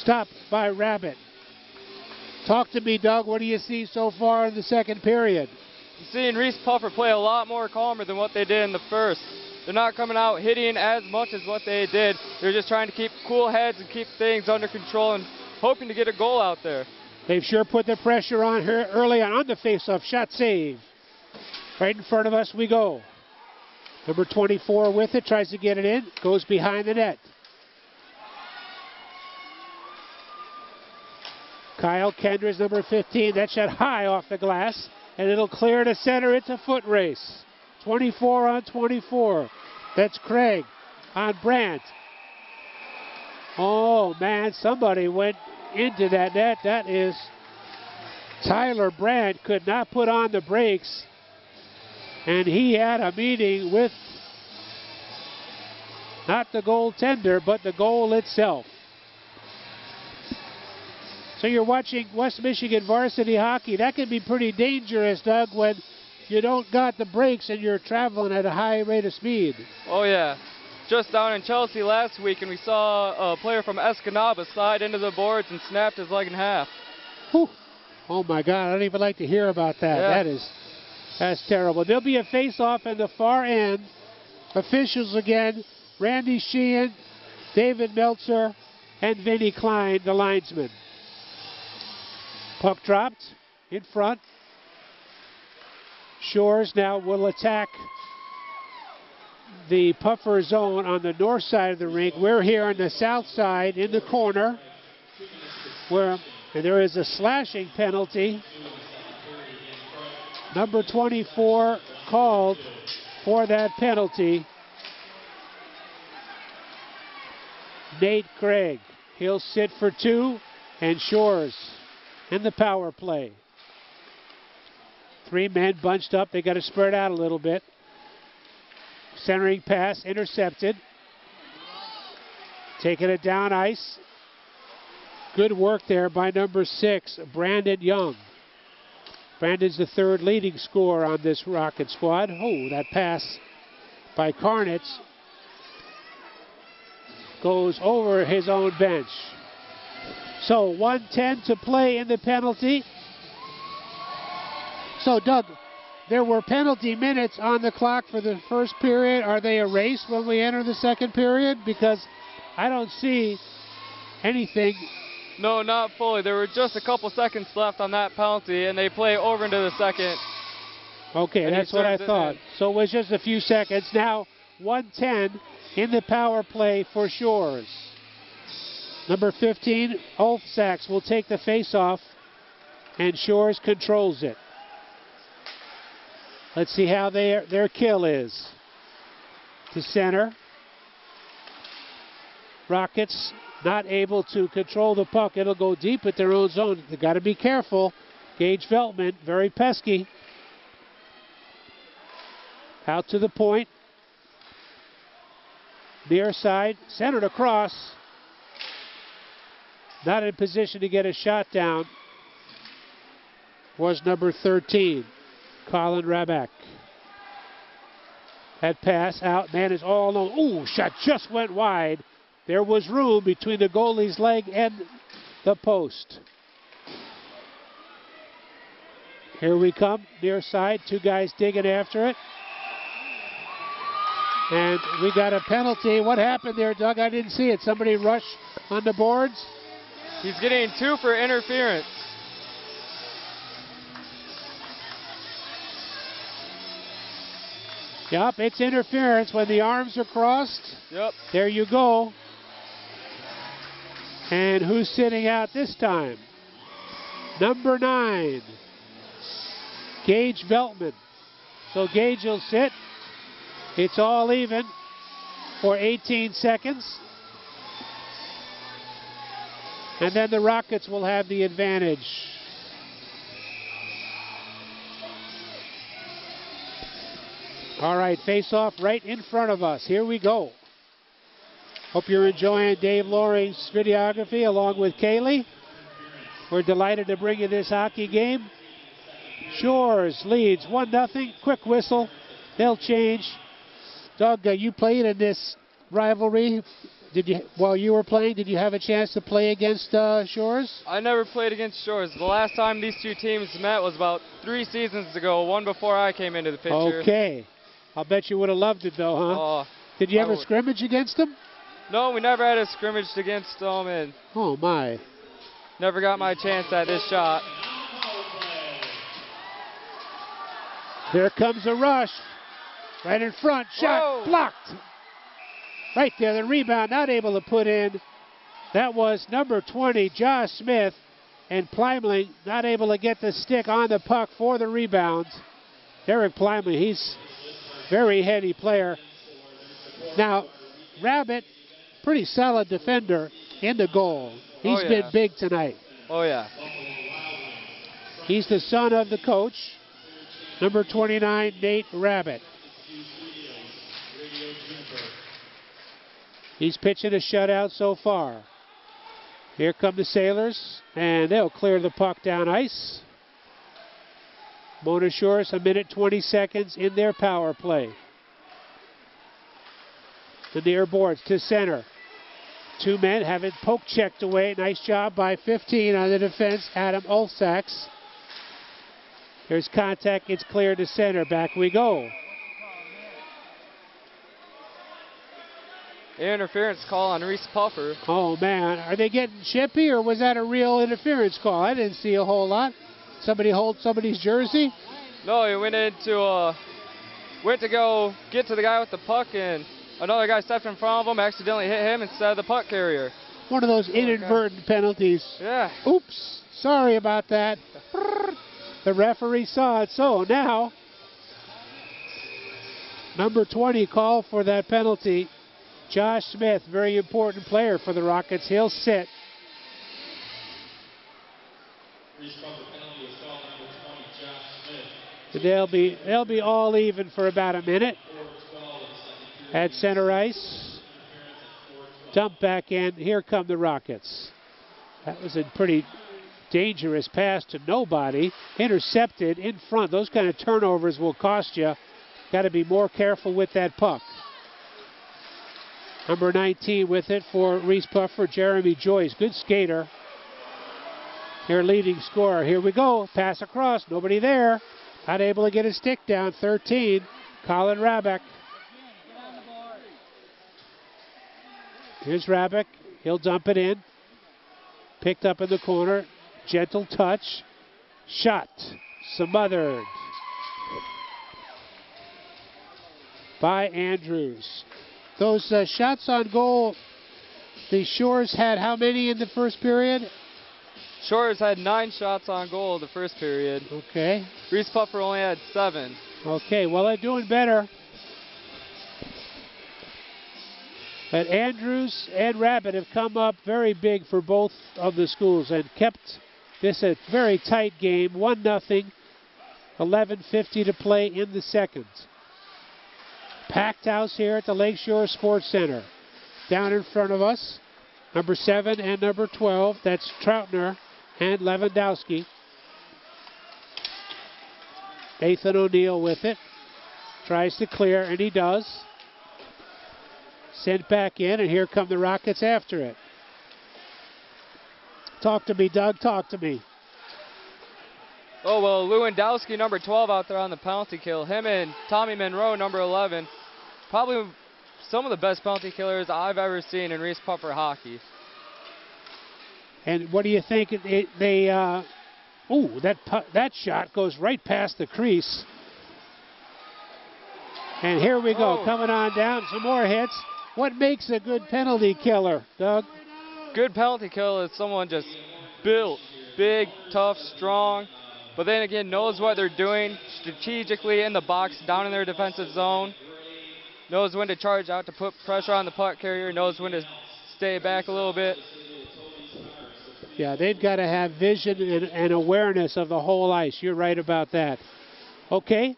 Stopped by Rabbit. Talk to me, Doug. What do you see so far in the second period? I'm seeing Reeths-Puffer play a lot more calmer than what they did in the first. They're not coming out hitting as much as what they did. They're just trying to keep cool heads and keep things under control and hoping to get a goal out there. They've sure put the pressure on her early on the faceoff. Shot save. Right in front of us we go. Number 24 with it, tries to get it in, goes behind the net. Kyle Kendrick, number 15, that shot high off the glass, and it'll clear to center. It's a foot race. 24 on 24. That's Craig on Brandt. Oh, man, somebody went into that net. That is Tyler Brandt. Could not put on the brakes, and he had a meeting with not the goaltender, but the goal itself. So you're watching West Michigan varsity hockey. That can be pretty dangerous, Doug, when you don't got the brakes and you're traveling at a high rate of speed. Oh, yeah. Just down in Chelsea last week, and we saw a player from Escanaba slide into the boards and snapped his leg in half. Whew. Oh, my God. I don't even like to hear about that. Yeah. That's terrible. There'll be a face-off in the far end. Officials again, Randy Sheehan, David Meltzer, and Vinnie Klein, the linesman. Puck dropped in front. Shores now will attack the Puffer zone on the north side of the rink. We're here on the south side in the corner where there is a slashing penalty. Number 24 called for that penalty. Nate Craig. He'll sit for 2, and Shores in the power play. 3 men bunched up. They got to spread out a little bit. Centering pass intercepted. Taking it down ice. Good work there by number 6, Brandon Young. Brandon's the 3rd leading scorer on this Rocket squad. Oh, that pass by Karnitz. goes over his own bench. So 1:10 to play in the penalty. So Doug, there were penalty minutes on the clock for the first period. Are they erased when we enter the second period? Because I don't see anything. No, not fully. There were just a couple seconds left on that penalty, and they play over into the second. Okay, that's what I thought. So it was just a few seconds. Now 1:10 in the power play for Shores. Number 15, Olfsax will take the face-off, and Shores controls it. Let's see how their kill is. To center. Rockets not able to control the puck. It'll go deep at their own zone. They've got to be careful. Gage Veltman, very pesky. Out to the point. Near side, centered across. Not in position to get a shot down. Was number 13, Colin Raback. That pass out, man is all alone. Ooh, shot just went wide. There was room between the goalie's leg and the post. Here we come, near side, two guys digging after it. And we got a penalty. What happened there, Doug? I didn't see it. Somebody rushed on the boards. He's getting 2 for interference. Yep, it's interference when the arms are crossed. Yep. There you go. And who's sitting out this time? Number 9, Gage Veltman. So Gage will sit. It's all even for 18 seconds. And then the Rockets will have the advantage. All right, face-off right in front of us. Here we go. Hope you're enjoying Dave Loring's videography along with Kaylee. We're delighted to bring you this hockey game. Shores leads 1-0. Quick whistle. They'll change. Doug, you played in this rivalry. Did you, while you were playing, did you have a chance to play against Shores? I never played against Shores. The last time these two teams met was about 3 seasons ago, one before I came into the picture. Okay. I'll bet you would have loved it, though, huh? Did you ever scrimmage against them? No, we never had a scrimmage against them, and oh, my. Never got my chance at this shot. There comes a rush. Right in front. Shot blocked. Right there, the rebound not able to put in. That was number 20, Josh Smith. And Plymling not able to get the stick on the puck for the rebound. Derek Plymling, he's very heady player. Now, Rabbit, pretty solid defender in the goal. He's been big tonight. Oh, yeah. He's the son of the coach, number 29, Nate Rabbit. He's pitching a shutout so far. Here come the Sailors, and they'll clear the puck down ice. Mona Shores, 1 minute 20 seconds in their power play. The near boards to center. 2 men have it poke checked away. Nice job by 15 on the defense, Adam Olfsax. There's contact. It's clear to center. Back we go. Interference call on Reeths-Puffer. Oh, man. Are they getting chippy, or was that a real interference call? I didn't see a whole lot. Somebody hold somebody's jersey? No, he went to go get to the guy with the puck, and another guy stepped in front of him, accidentally hit him instead of the puck carrier. One of those inadvertent penalties. Yeah. Oops. Sorry about that. The referee saw it. So now, number 20 called for that penalty. Josh Smith, very important player for the Rockets. He'll sit. They'll be all even for about a minute. At center ice. Dump back in. Here come the Rockets. That was a pretty dangerous pass to nobody. Intercepted in front. Those kind of turnovers will cost you. Got to be more careful with that puck. Number 19 with it for Reeths-Puffer, Jeremy Joyce. Good skater. Their leading scorer. Here we go. Pass across. Nobody there. Not able to get his stick down. 13. Colin Rabeck. Here's Rabeck. He'll dump it in. Picked up in the corner. Gentle touch. Shot. Smothered by Andrews. Those shots on goal, the Shores had how many in the first period? Shores had 9 shots on goal the first period. Okay. Reeths-Puffer only had 7. Okay, well, they're doing better. But Andrews and Rabbit have come up very big for both of the schools and kept this a very tight game. 1-0. 11:50 to play in the second. Packed house here at the Lakeshore Sports Center. Down in front of us, number 7 and number 12. That's Troutner and Lewandowski. Nathan O'Neill with it. Tries to clear, and he does. Sent back in, and here come the Rockets after it. Talk to me, Doug. Talk to me. Oh, well, Lewandowski, number 12, out there on the penalty kill. Him and Tommy Monroe, number 11. Probably some of the best penalty killers I've ever seen in Reeths-Puffer hockey. And what do you think? That shot goes right past the crease. And here we go, coming on down. Some more hits. What makes a good penalty killer, Doug? Good penalty killer is someone just built, big, tough, strong, but then again knows what they're doing strategically in the box, down in their defensive zone. Knows when to charge out to put pressure on the puck carrier, knows when to stay back a little bit. Yeah, they've got to have vision and awareness of the whole ice. You're right about that. Okay.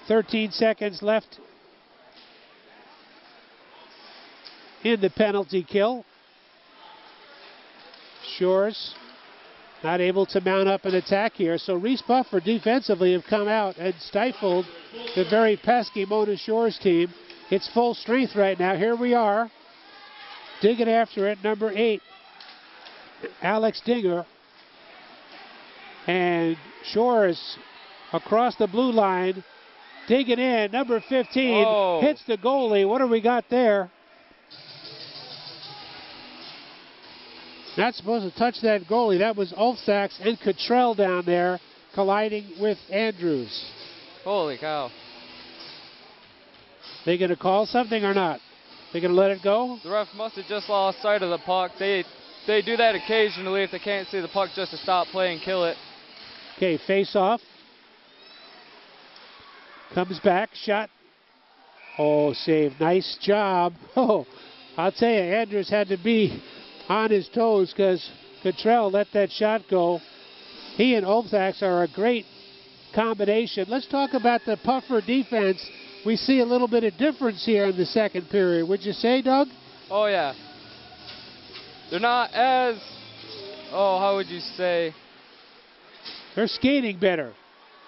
13 seconds left in the penalty kill. Shores not able to mount up an attack here. So Reeths-Puffer defensively have come out and stifled the very pesky Mona Shores team. It's full strength right now. Here we are. Digging after it, number 8, Alex Dinger. And Shores across the blue line, digging in, number 15, hits the goalie. What do we got there? Not supposed to touch that goalie. That was Ulfsax and Cottrell down there colliding with Andrews. Holy cow. They going to call something or not? They going to let it go? The ref must have just lost sight of the puck. They do that occasionally if they can't see the puck, just to stop play and kill it. Okay, face off. Comes back, shot. Oh, save. Nice job. Oh, I'll tell you, Andrews had to be on his toes because Cottrell let that shot go. He and Ulfsax are a great combination. Let's talk about the Puffer defense. We see a little bit of difference here in the second period. Would you say, Doug? Oh, yeah. They're not as, how would you say? They're skating better.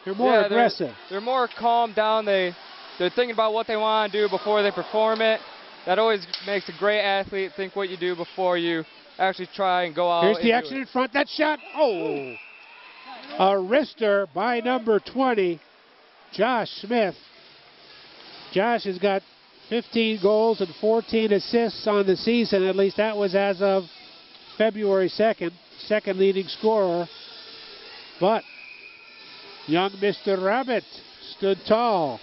They're more aggressive. They're more calmed down. They're thinking about what they want to do before they perform it. That always makes a great athlete think what you do before you actually try and go out. Here's the action in front. That shot. Oh! A wrister by number 20, Josh Smith. Josh has got 15 goals and 14 assists on the season. At least that was as of February 2nd. Second leading scorer. But young Mr. Rabbit stood tall.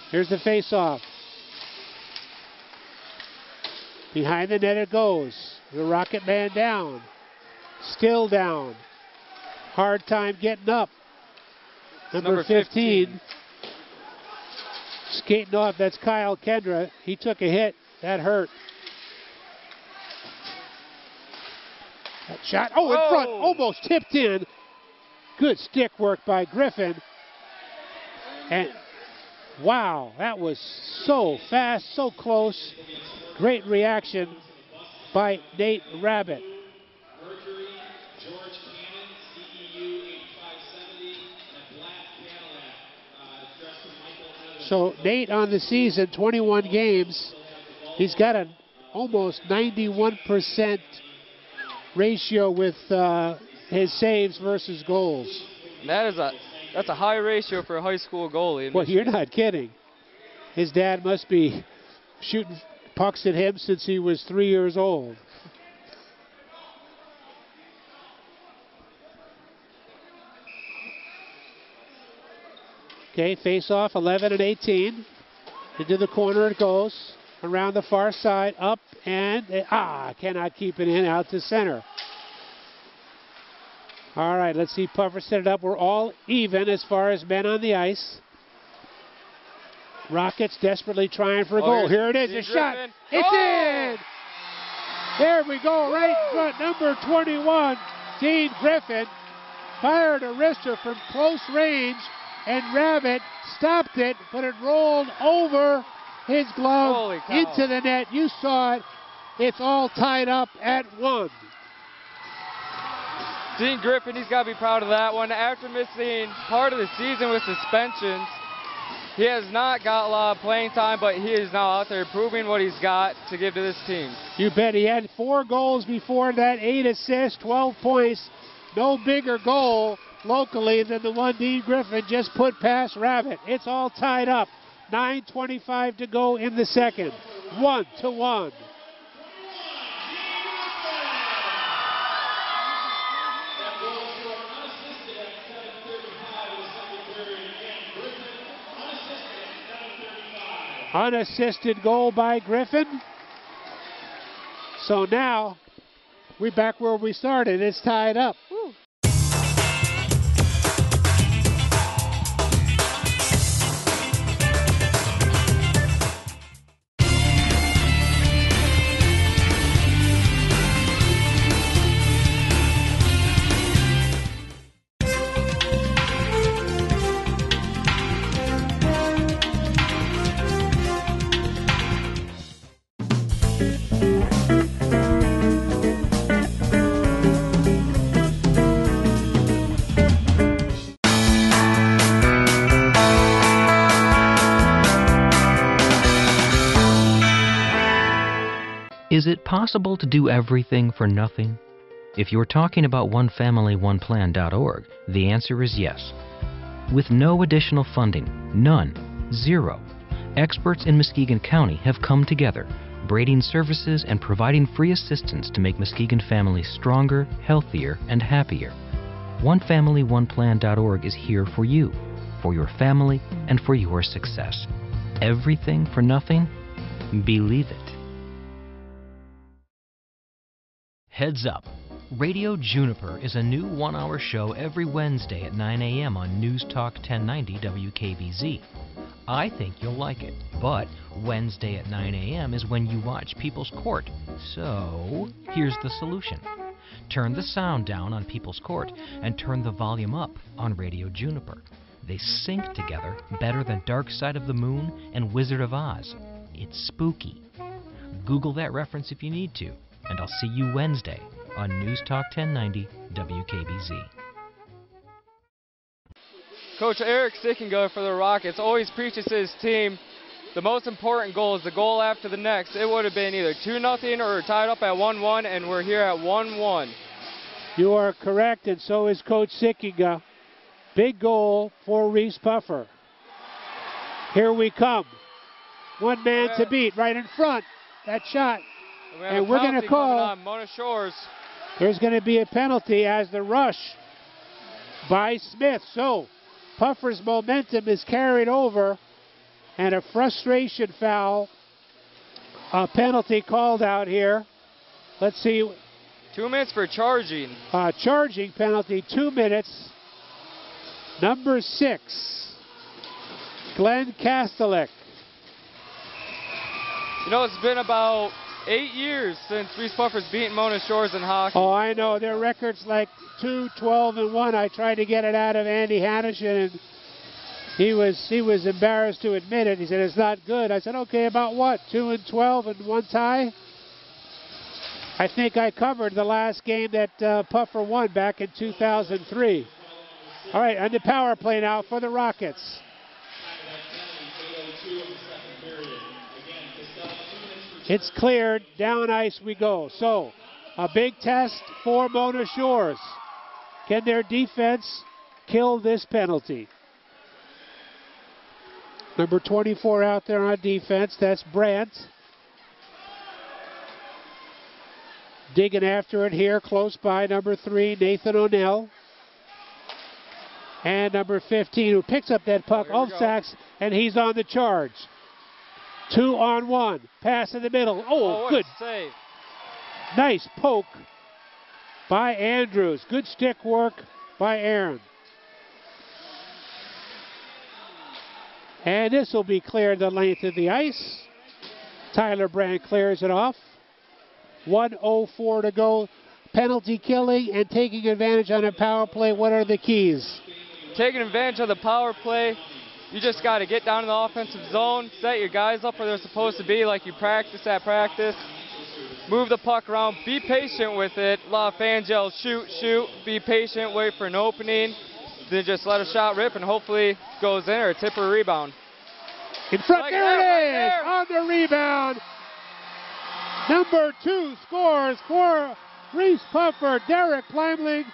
Here's the face-off. Behind the net it goes. The Rocket man down. Still down. Hard time getting up. Number 15. Skating off, that's Kyle Kendra. He took a hit. That hurt. That shot. Oh, in front. Almost tipped in. Good stick work by Griffin. And wow, that was so fast, so close. Great reaction by Nate Rabbit. So Nate on the season, 21 games. He's got an almost 91% ratio with his saves versus goals. That's a high ratio for a high school goalie. Well, you're not kidding. His dad must be shooting pucks at him since he was 3 years old. Okay, face off, 11 and 18. Into the corner it goes. Around the far side, up and, cannot keep it in, out to center. All right, let's see Puffer set it up. We're all even as far as men on the ice. Rockets desperately trying for a goal. Here it is, a shot. It's in! There we go, right in front, number 21, Dean Griffin. Fired a wrister from close range, and Rabbit stopped it, but it rolled over his glove into the net. You saw it. It's all tied up at 1. Dean Griffin, he's got to be proud of that one. After missing part of the season with suspensions, he has not got a lot of playing time, but he is now out there proving what he's got to give to this team. You bet. He had 4 goals before that, 8 assists, 12 points. No bigger goal locally than the one Dean Griffin just put past Rabbit. It's all tied up. 9:25 to go in the second. 1-1. Unassisted goal by Griffin. So now we're back where we started. It's tied up. Woo. Is it possible to do everything for nothing? If you're talking about onefamilyonePlan.org, the answer is yes. With no additional funding, none, zero, experts in Muskegon County have come together, braiding services and providing free assistance to make Muskegon families stronger, healthier, and happier. OneFamilyOnePlan.org is here for you, for your family, and for your success. Everything for nothing? Believe it. Heads up! Radio Juniper is a new one-hour show every Wednesday at 9 a.m. on News Talk 1090 WKBZ. I think you'll like it, but Wednesday at 9 a.m. is when you watch People's Court. So, here's the solution. Turn the sound down on People's Court and turn the volume up on Radio Juniper. They sync together better than Dark Side of the Moon and Wizard of Oz. It's spooky. Google that reference if you need to. And I'll see you Wednesday on News Talk 1090 WKBZ. Coach Eric Sickinga for the Rockets always preaches to his team, the most important goal is the goal after the next. It would have been either 2-0 or tied up at 1-1, and we're here at 1-1. You are correct, and so is Coach Sickinga. Big goal for Reeths-Puffer. Here we come. One man to beat right in front. That shot. And we're going to call. Mona Shores. There's going to be a penalty as the rush by Smith. So Puffer's momentum is carried over, and a frustration foul. A penalty called out here. Let's see. 2 minutes for charging. Charging penalty, 2 minutes. Number 6, Glenn Kastelek. You know, it's been about 8 years since Reeths-Puffer's beaten Mona Shores in hockey. Oh, I know. Their record's like 2-12-1. I tried to get it out of Andy Hannishin, and he was embarrassed to admit it. He said, it's not good. I said, okay, about what? 2-12 and 1 tie? I think I covered the last game that Puffer won back in 2003. All right, on the power play now for the Rockets. It's cleared. Down ice we go. So, a big test for Mona Shores. Can their defense kill this penalty? Number 24 out there on defense. That's Brandt. Digging after it here, close by, number 3, Nathan O'Neill. And number 15, who picks up that puck, Ulfsax, and he's on the charge. 2-on-1. Pass in the middle. Oh, good save. Nice poke by Andrews. Good stick work by Aaron. And this will be cleared the length of the ice. Tyler Brand clears it off. 1:04 to go. Penalty killing and taking advantage on a power play. What are the keys? Taking advantage of the power play, you just got to get down in the offensive zone, set your guys up where they're supposed to be like you practice at practice. Move the puck around, be patient with it. A lot of fans yell, shoot, shoot. Be patient, wait for an opening. Then just let a shot rip and hopefully goes in or a tip or a rebound. In front, there it is! On the rebound. Number 2 scores for Reeths-Puffer, Derek Pleimling.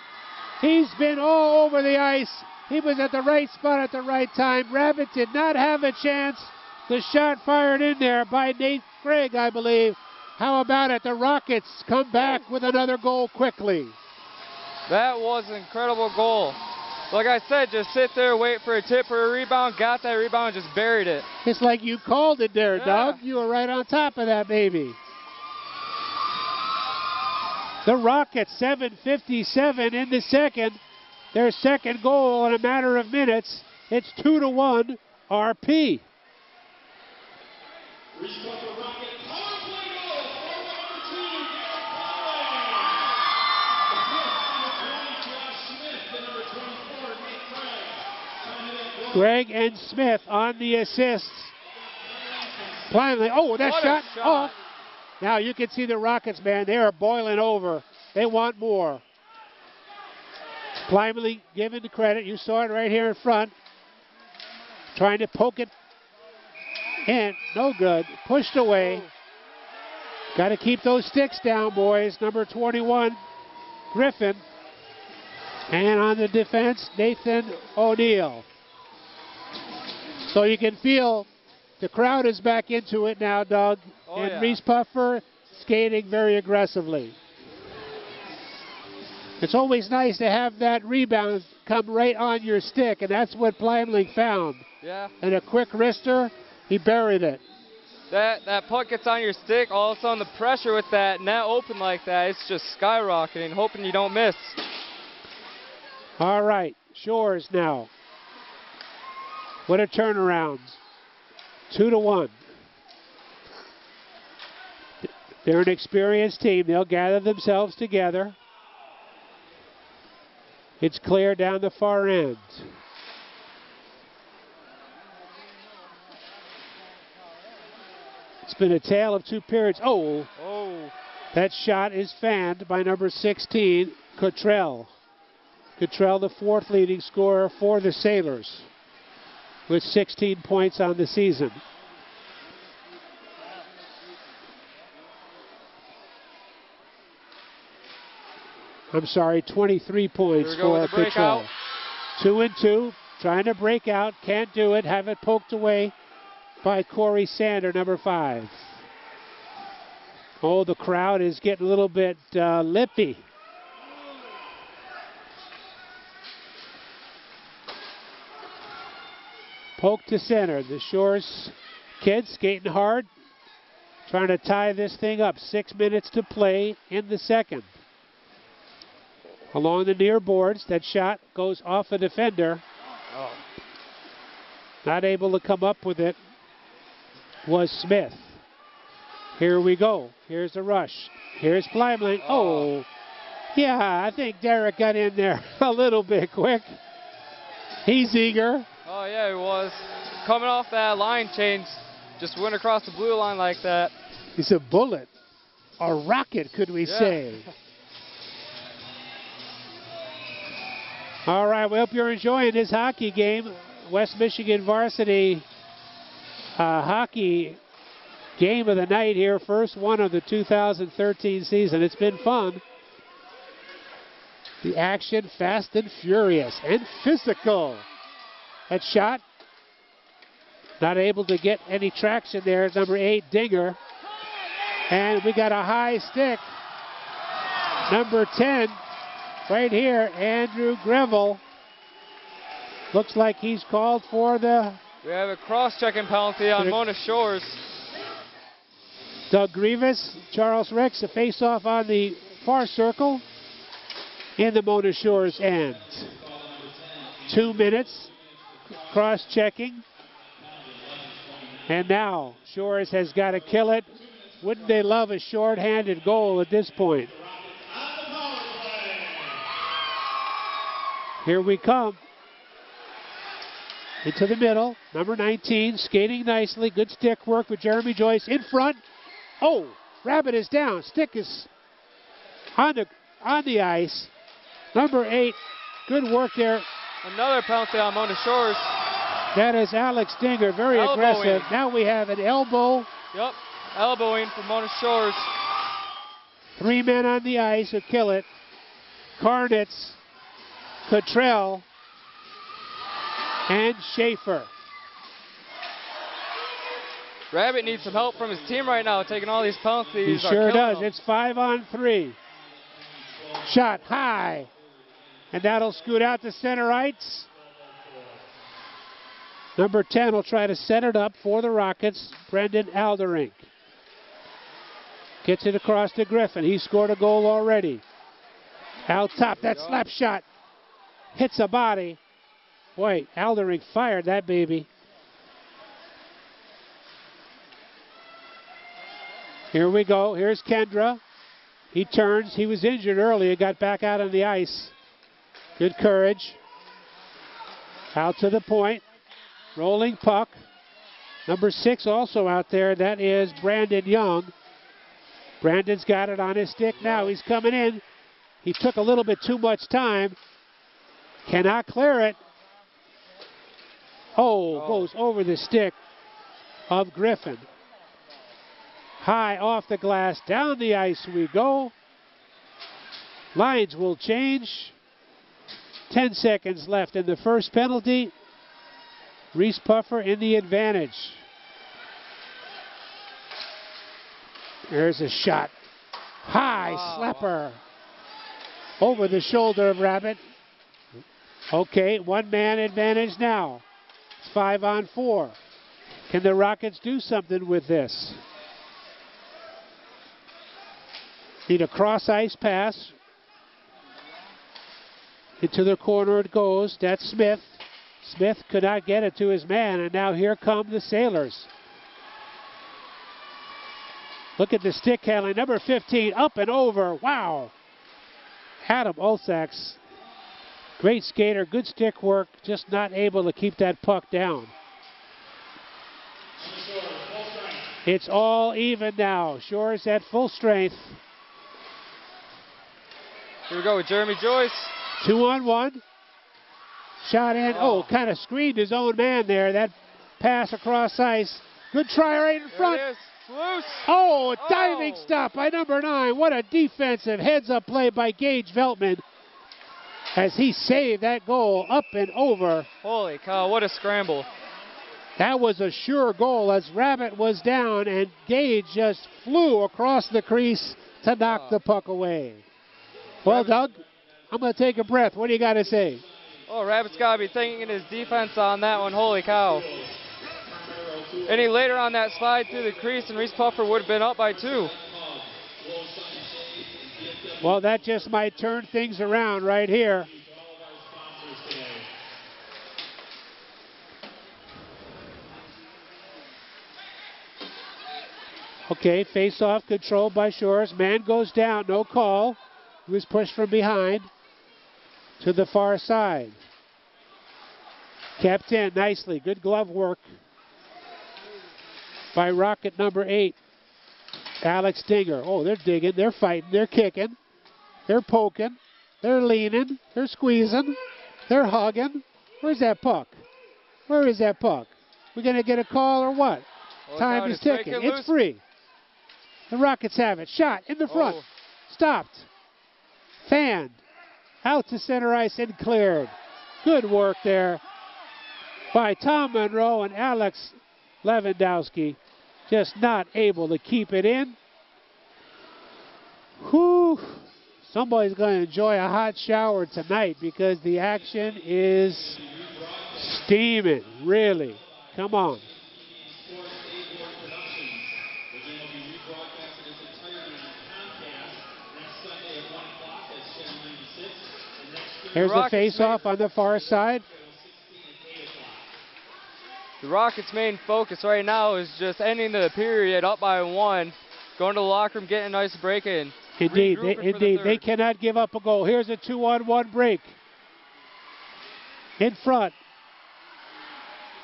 He's been all over the ice. He was at the right spot at the right time. Rabbit did not have a chance. The shot fired in there by Nate Gregg, I believe. How about it? The Rockets come back with another goal quickly. That was an incredible goal. Like I said, just sit there, wait for a tip or a rebound. Got that rebound, just buried it. It's like you called it there, Doug. You were right on top of that, baby. The Rockets, 7:57 in the second. Their second goal in a matter of minutes. It's 2-1 RP. Gregg and Smith on the assists. Finally, that shot off. Now you can see the Rockets, man. They are boiling over. They want more. Plymley given the credit. You saw it right here in front. Trying to poke it in. No good. Pushed away. Got to keep those sticks down, boys. Number 21, Griffin. And on the defense, Nathan O'Neill. So you can feel the crowd is back into it now, Doug. Reeths-Puffer skating very aggressively. It's always nice to have that rebound come right on your stick, and that's what Pleimling found. Yeah. And a quick wrister, he buried it. That puck gets on your stick, all of a sudden the pressure with that net open like that, it's just skyrocketing, hoping you don't miss. All right, Shores now. What a turnaround. 2-1. They're an experienced team. They'll gather themselves together. It's clear down the far end. It's been a tale of two periods. That shot is fanned by number 16, Cottrell. Cottrell, the 4th leading scorer for the Sailors, with 16 points on the season. I'm sorry, 23 points for Cottrell. 2-2, trying to break out, can't do it, have it poked away by Corey Sander, number 5. Oh, the crowd is getting a little bit lippy. Poke to center. The Shores kids skating hard, trying to tie this thing up. 6 minutes to play in the second. Along the near boards, that shot goes off a defender. Not able to come up with it was Smith. Here we go. Here's the rush. Here's Pleimling. Yeah, I think Derek got in there a little bit quick. He's eager. Oh, yeah, he was. Coming off that line change, just went across the blue line like that. He's a bullet. A rocket, could we say. All right, we hope you're enjoying this hockey game. West Michigan Varsity Hockey game of the night here. First one of the 2013 season. It's been fun. The action fast and furious and physical. That shot, not able to get any traction there. Number 8, Dinger. And we got a high stick. Number 10, right here, Andrew Greville. Looks like he's called for the... We have a cross-checking penalty on Mona Shores. Doug Grievous, Charles Ricks, a face-off on the far circle in the Mona Shores end. 2 minutes, cross-checking. And now Shores has got to kill it. Wouldn't they love a short-handed goal at this point? Here we come. Into the middle, number 19, skating nicely. Good stick work with Jeremy Joyce in front. Oh, Rabbit is down. Stick is on the ice. Number 8, good work there. Another penalty on Mona Shores. That is Alex Dinger, very aggressive. Now we have an elbow. Yep, elbowing for Mona Shores. 3 men on the ice who kill it. Karnitz, Cottrell, and Schaefer. Rabbit needs some help from his team right now, taking all these penalties. He sure does. It's 5-on-3. Shot high. And that'll scoot out to center ice. Number 10 will try to set it up for the Rockets, Brendan Alderink. Gets it across to Griffin. He scored a goal already. Out top, that slap shot. Hits a body. Boy, Alderink fired that baby. Here we go. Here's Kendra. He turns. He was injured earlier. Got back out on the ice. Good courage. Out to the point. Rolling puck. Number 6 also out there. That is Brandon Young. Brandon's got it on his stick now. He's coming in. He took a little bit too much time. Cannot clear it. Oh, goes over the stick of Griffin. High off the glass. Down the ice we go. Lines will change. 10 seconds left in the first penalty. Reeths-Puffer in the advantage. There's a shot. High slapper. Over the shoulder of Rabbit. Okay, 1-man advantage now. It's 5-on-4. Can the Rockets do something with this? Need a cross-ice pass. Into the corner it goes. That's Smith. Smith could not get it to his man, and now here come the Sailors. Look at the stick handling. Number 15, up and over. Wow. Adam Olsax, great skater, good stick work, just not able to keep that puck down. It's all even now. Shores at full strength. Here we go with Jeremy Joyce. 2-on-1. Shot in. Oh, kind of screened his own man there. That pass across ice. Good try right in front. There it is. Loose. Oh, a diving stop by number 9. What a defensive heads-up play by Gage Veltman as he saved that goal up and over. Holy cow, what a scramble. That was a sure goal as Rabbit was down and Gage just flew across the crease to knock the puck away. Well, Doug, I'm going to take a breath. What do you got to say? Oh, Rabbit's got to be thanking his defense on that one. Holy cow. Any later on that slide through the crease, and Reeths-Puffer would have been up by 2. Well, that just might turn things around right here. Okay, face-off controlled by Shores. Man goes down, no call. He was pushed from behind to the far side. Kept in nicely. Good glove work by Rocket number 8, Alex Dinger. Oh, they're digging, they're fighting, they're kicking, they're poking, they're leaning, they're squeezing, they're hugging. Where's that puck? Where is that puck? We going to get a call or what? Time is ticking. It's free. The Rockets have it. Shot in the front. Stopped. Fanned. Out to center ice and cleared. Good work there by Tom Monroe and Alex Lewandowski. Just not able to keep it in. Whew. Somebody's going to enjoy a hot shower tonight because the action is steaming, really. Come on. Here's the face-off on the far side. The Rockets' main focus right now is just ending the period up by 1, going to the locker room, getting a nice break in. Indeed, they cannot give up a goal. Here's a 2-on-1 break. In front.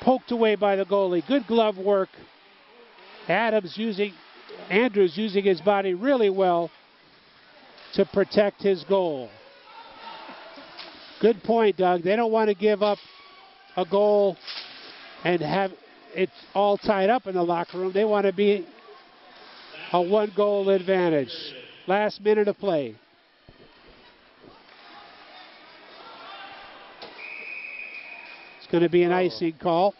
Poked away by the goalie. Good glove work. Andrews using his body really well to protect his goal. Good point, Doug. They don't want to give up a goal and have it all tied up in the locker room. They want to be a 1-goal advantage. Last minute of play. It's going to be an icing call.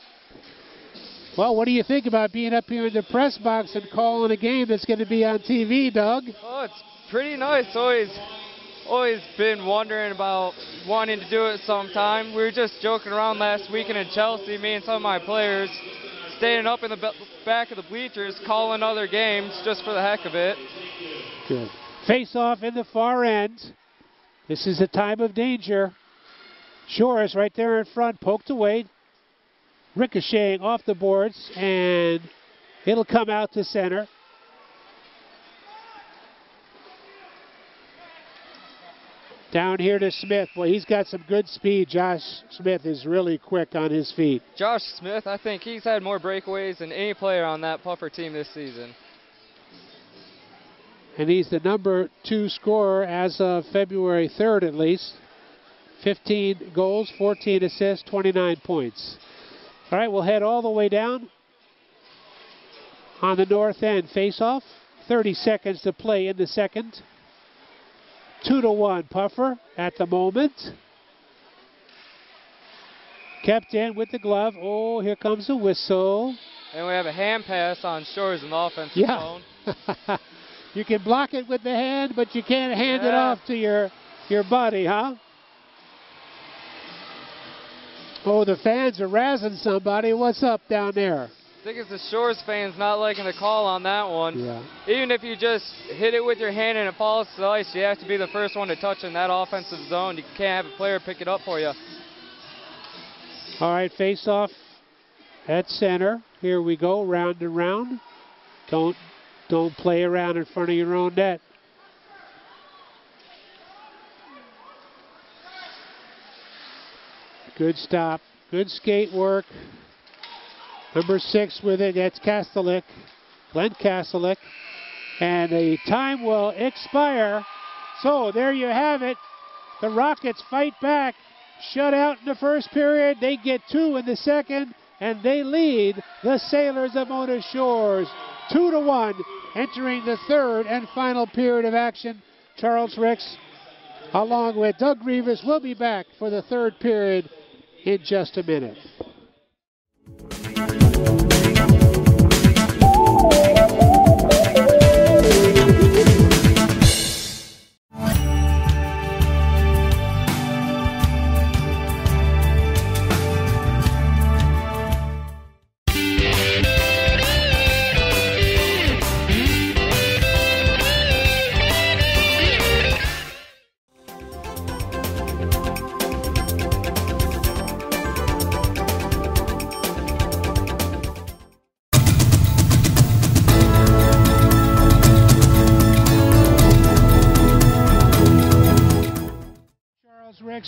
Well, what do you think about being up here in the press box and calling a game that's going to be on TV, Doug? Oh, it's pretty nice. Always been wondering about wanting to do it sometime. We were just joking around last weekend in Chelsea, me and some of my players, staying up in the back of the bleachers, calling other games just for the heck of it. Good. Face off in the far end. This is a time of danger. Shore is right there in front, poked away, ricocheting off the boards, and it'll come out to center. Down here to Smith. Boy, he's got some good speed. Josh Smith is really quick on his feet. Josh Smith, I think he's had more breakaways than any player on that Puffer team this season. And he's the number 2 scorer as of February 3rd at least. 15 goals, 14 assists, 29 points. All right, we'll head all the way down on the north end. Face-off. 30 seconds to play in the second. 2-1 Puffer at the moment. Kept in with the glove. Oh, here comes a whistle. And we have a hand pass on Shores in the offensive zone. You can block it with the hand, but you can't hand it off to your buddy, huh? Oh, the fans are razzing somebody. What's up down there? I think it's the Shores fans not liking the call on that one. Yeah. Even if you just hit it with your hand and it falls to the ice, you have to be the first one to touch in that offensive zone. You can't have a player pick it up for you. All right, face off at center. Here we go, round and round. Don't play around in front of your own net. Good stop. Good skate work. Number 6 with it, that's Kastelik, Glenn Kastelik. And the time will expire. So there you have it. The Rockets fight back. Shut out in the first period. They get 2 in the second. And they lead the Sailors of Mona Shores 2-1, entering the third and final period of action. Charles Reeths, along with Doug Revis, will be back for the third period in just a minute.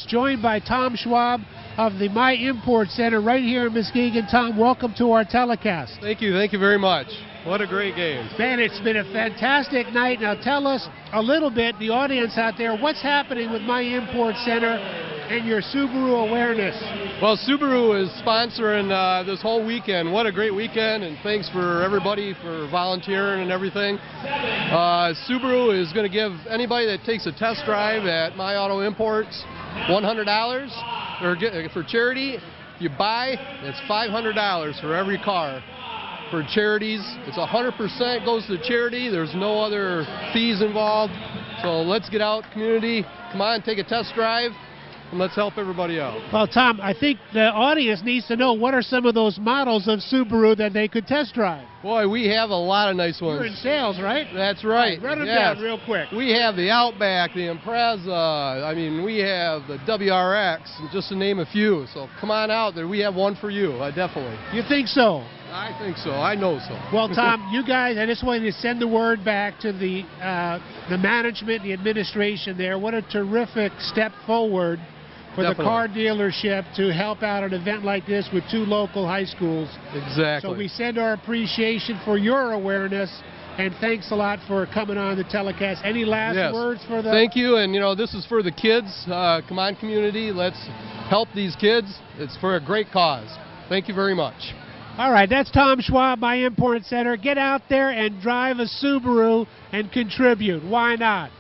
Joined by Tom Schwab of the My Import Center right here in Muskegon. Tom, welcome to our telecast. Thank you very much. What a great game. Man, it's been a fantastic night. Now tell us a little bit, the audience out there, what's happening with My Import Center and your Subaru awareness? Well, Subaru is sponsoring this whole weekend. What a great weekend, and thanks for everybody for volunteering and everything. Subaru is going to give anybody that takes a test drive at My Auto Imports $100 for charity. If you buy, it's $500 for every car. For charities, it's 100% goes to charity. There's no other fees involved. So let's get out, community. Come on, take a test drive, and let's help everybody out. Well, Tom, I think the audience needs to know what are some of those models of Subaru that they could test drive. Boy, we have a lot of nice ones. You're in sales, right? That's right. Run them yes. down real quick. We have the Outback, the Impreza. I mean, we have the WRX, just to name a few. So come on out there. We have one for you, definitely. You think so? I think so. I know so. Well, Tom, you guys, I just wanted to send the word back to the management, the administration there. What a terrific step forward for Definitely. the car dealership to help out an event like this with 2 local high schools. Exactly. So we send our appreciation for your awareness, and thanks a lot for coming on the telecast. Any last words for the... Thank you, and this is for the kids. Come on, community, let's help these kids. It's for a great cause. Thank you very much. All right, that's Tom Schwab, my Import Center. Get out there and drive a Subaru and contribute. Why not?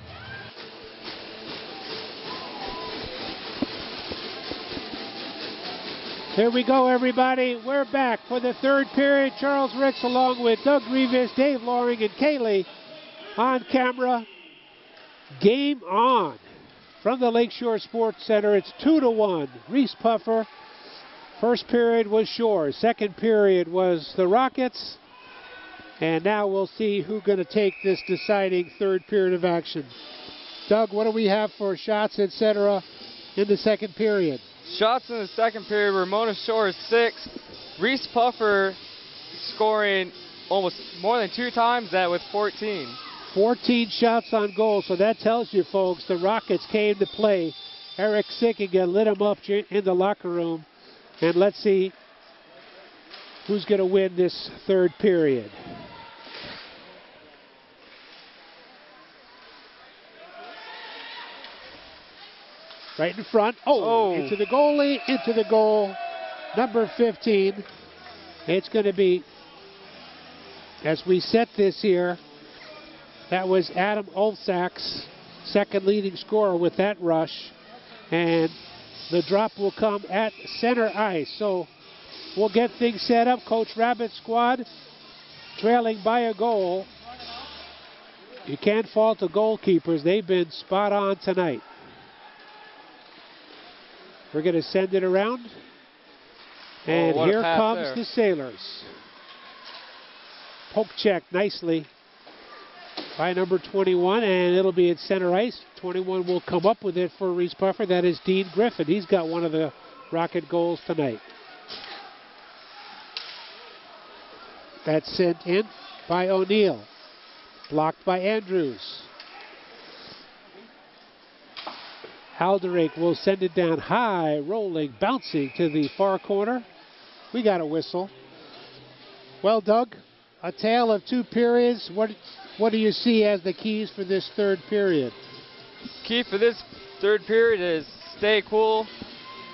Here we go, everybody. We're back for the third period. Charles Ricks along with Doug Reeths, Dave Loring, and Kaylee on camera. Game on. From the Lakeshore Sports Center, it's 2-1. Reeths-Puffer. First period was Shore. Second period was the Rockets. And now we'll see who's going to take this deciding third period of action. Doug, what do we have for shots, etc., in the second period? Shots in the second period, Ramona Shore 6. Reeths-Puffer scoring almost more than 2 times that with 14. 14 shots on goal, so that tells you, folks, the Rockets came to play. Eric Sickingham lit them up in the locker room. And let's see who's going to win this third period. Right in front. Into the goalie, into the goal. Number 15. It's going to be, as we set this here, that was Adam Olsak's second leading scorer with that rush. And the drop will come at center ice. So we'll get things set up. Coach Rabbit's squad trailing by a goal. You can't fault the goalkeepers. They've been spot on tonight. We're going to send it around. And here comes the Sailors. Poke check nicely by number 21, and it'll be at center ice. 21 will come up with it for Reeths-Puffer. That is Dean Griffin. He's got one of the Rocket goals tonight. That's sent in by O'Neill. Blocked by Andrews. Alderic will send it down high, rolling, bouncing to the far corner. We got a whistle. Well, Doug, a tale of 2 periods. What do you see as the keys for this third period? Key for this third period is stay cool,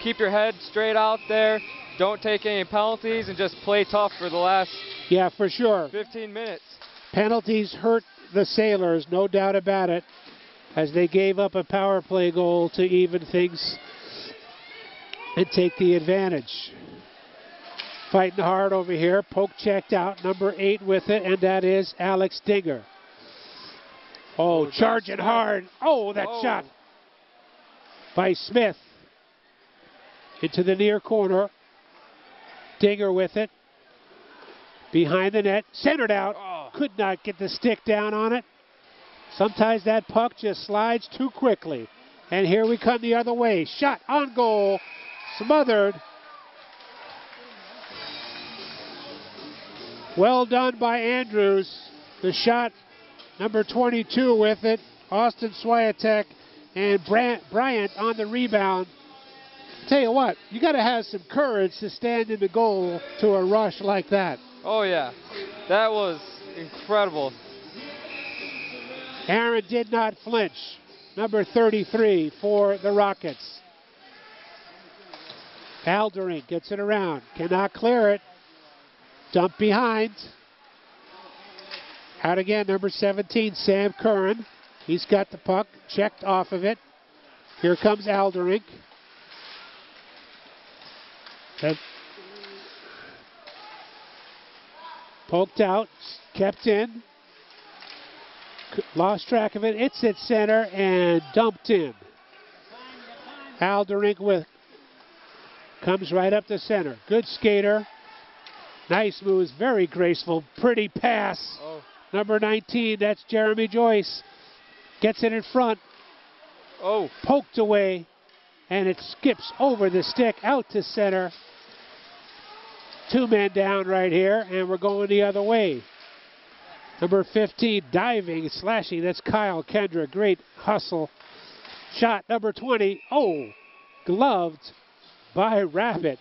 keep your head straight out there, don't take any penalties, and just play tough for the last for sure. 15 minutes. Penalties hurt the Sailors, no doubt about it, as they gave up a power play goal to even things and take the advantage. Fighting hard over here. Poke checked out. Number 8 with it, and that is Alex Dinger. Charging hard. That shot by Smith. Into the near corner. Dinger with it. Behind the net. Centered out. Could not get the stick down on it. Sometimes that puck just slides too quickly. And here we come the other way. Shot on goal. Smothered. Well done by Andrews. The shot, number 22 with it. Austin Swiatek and Bryant on the rebound. Tell you what, you got to have some courage to stand in the goal to a rush like that. Oh, yeah. That was incredible. Aaron did not flinch. Number 33 for the Rockets. Aldering gets it around. Cannot clear it. Dump behind. Out again, number 17, Sam Curran. He's got the puck. Checked off of it. Here comes Aldering. Poked out. Kept in. Lost track of it. It's at center and dumped in. Aldering with comes right up the center. Good skater. Nice moves. Very graceful. Pretty pass. Oh. Number 19, that's Jeremy Joyce. Gets it in front. Oh. Poked away. And it skips over the stick out to center. 2 men down right here. And we're going the other way. Number 15, diving, slashing. That's Kyle Kendra. Great hustle. Shot number 20. Oh, gloved by Rabbit.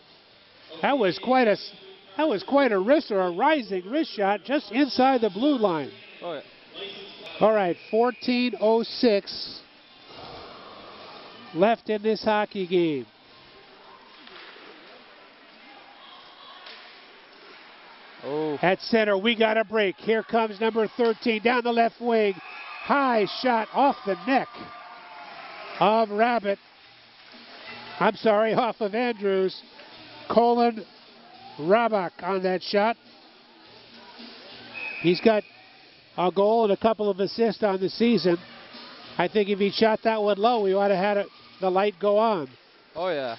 That was quite a wrist or a rising wrist shot just inside the blue line. Oh, yeah. All right, 14:06 left in this hockey game. Oh. At center, we got a break. Here comes number 13 down the left wing. High shot off the neck of Rabbit. I'm sorry, off of Andrews. Colin Rabak on that shot. He's got a goal and a couple of assists on the season. I think if he shot that one low, we ought to have the light go on. Oh, yeah.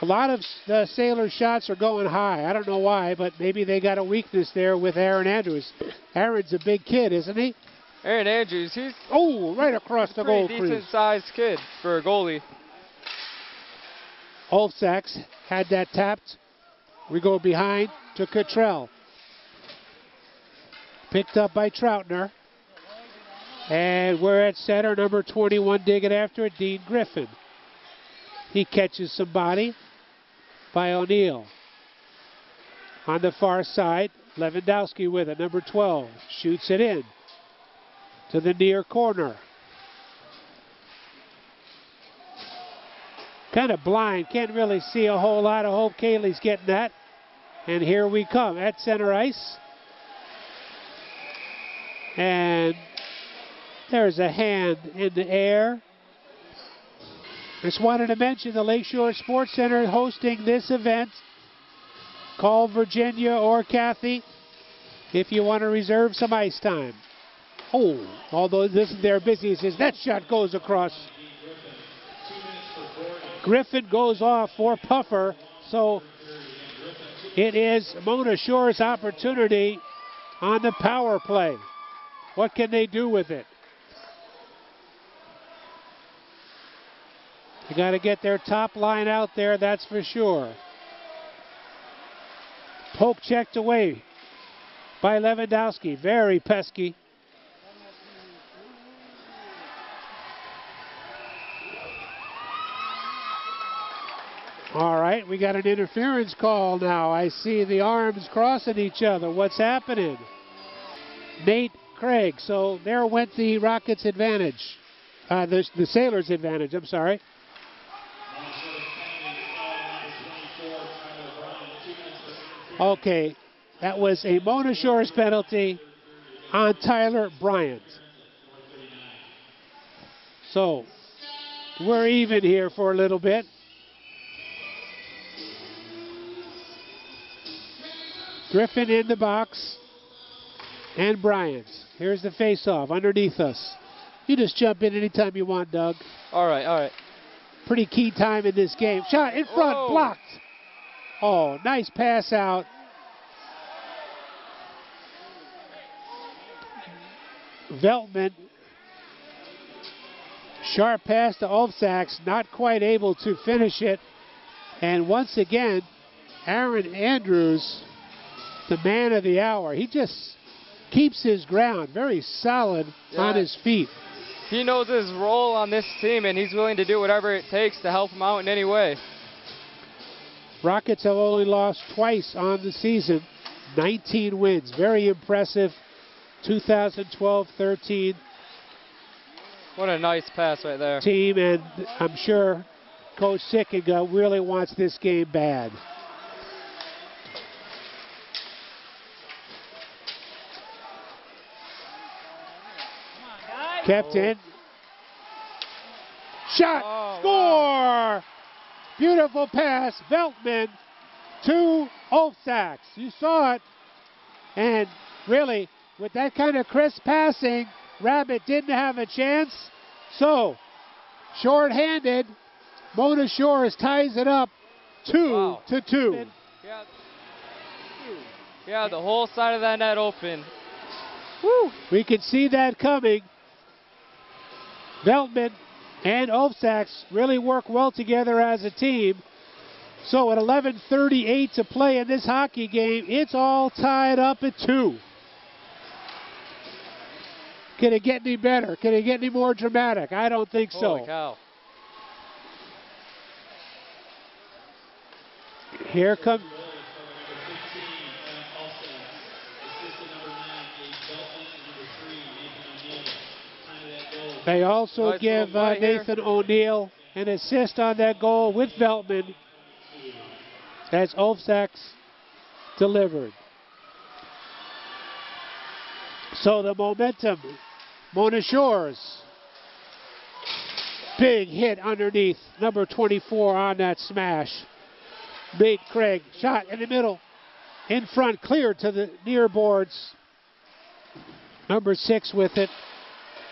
A lot of the Sailor shots are going high. I don't know why, but maybe they got a weakness there with Aaron Andrews. Aaron's a big kid, isn't he? Aaron Andrews, he's right across the goal crease. Decent-sized kid for a goalie. Olfsax had that tapped. We go behind to Cottrell. Picked up by Troutner. And we're at center, number 21 digging after it, Dean Griffin. He catches somebody by O'Neill. On the far side, Lewandowski with it, number 12. Shoots it in to the near corner. Kind of blind, can't really see a whole lot. I hope Kaylee's getting that. And here we come at center ice. And there's a hand in the air. Just wanted to mention the Lakeshore Sports Center hosting this event. Call Virginia or Kathy if you want to reserve some ice time. Oh, although this is their business, that shot goes across. Griffin goes off for Puffer, so it is Mona Shore's opportunity on the power play. What can they do with it? They got to get their top line out there, that's for sure. Poke checked away by Lewandowski. Very pesky. All right, we got an interference call now. I see the arms crossing each other. What's happening? Nate Craig. So there went the Rockets' advantage. The Sailors' advantage, I'm sorry. Okay, that was a Mona Shore's penalty on Tyler Bryant. So we're even here for a little bit. Griffin in the box and Bryant. Here's the face-off underneath us. You just jump in anytime you want, Doug. All right, all right. Pretty key time in this game. Shot in front, Whoa. Blocked. Oh, nice pass out. Veltman. Sharp pass to Olfsax, not quite able to finish it. And once again, Aaron Andrews, the man of the hour. He just keeps his ground, very solid on his feet. He knows his role on this team, and he's willing to do whatever it takes to help him out in any way. Rockets have only lost twice on the season, 19 wins. Very impressive. 2012-13 What a nice pass right there. team, and I'm sure Coach Sickinga really wants this game bad. Kept in. Shot. Score! Beautiful pass. Veltman to Olfsax. You saw it. And really, with that kind of crisp passing, Rabbit didn't have a chance. So, short-handed, Mona Shores ties it up 2-2. Yeah, the whole side of that net open. Woo. We could see that coming. Veltman and Olfsax really work well together as a team. So at 11:38 to play in this hockey game, it's all tied up at 2. Can it get any better? Can it get any more dramatic? I don't think so. Holy cow. Here comes. They also give Nathan O'Neill an assist on that goal with Veltman as Olfsax delivered. So the momentum, Mona Shores. Big hit underneath, number 24 on that smash. Nate Craig, shot in the middle, in front, clear to the near boards. Number 6 with it,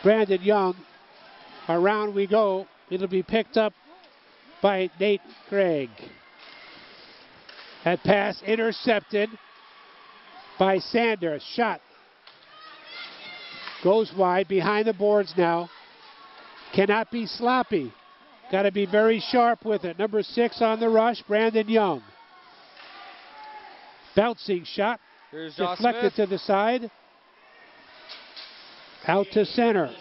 Brandon Young. Around we go. It'll be picked up by Nate Craig. That pass intercepted by Sanders. Shot. Goes wide, behind the boards now. Cannot be sloppy. Got to be very sharp with it. Number 6 on the rush, Brandon Young. Bouncing shot. Deflected to the side. Out to center.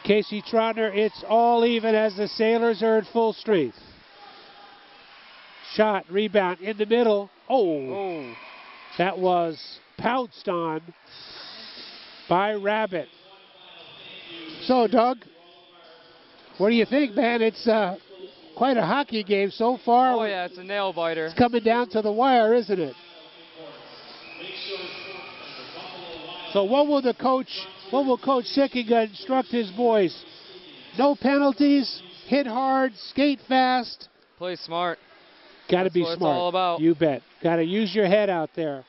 Casey Trotner, it's all even as the Sailors are at full strength. Shot, rebound in the middle. Oh. That was pounced on by Rabbit. So, Doug, what do you think, man? It's quite a hockey game so far. Oh, yeah, it's a nail biter. It's coming down to the wire, isn't it? So what will Coach Sickinga instruct his boys? No penalties, hit hard, skate fast. Play smart. Got to be smart. That's what it's all about. You bet. Got to use your head out there.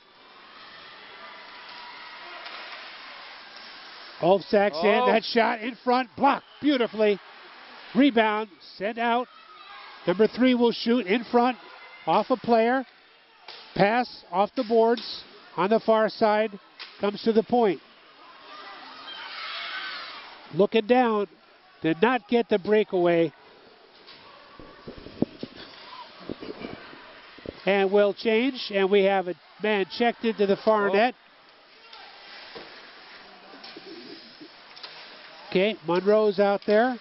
Olfsax in, that shot in front, blocked beautifully. Rebound, sent out. Number 3 will shoot in front, off a player. Pass off the boards on the far side, comes to the point. Looking down, did not get the breakaway. And will change, and we have a man checked into the far net. Okay, Monroe's out there.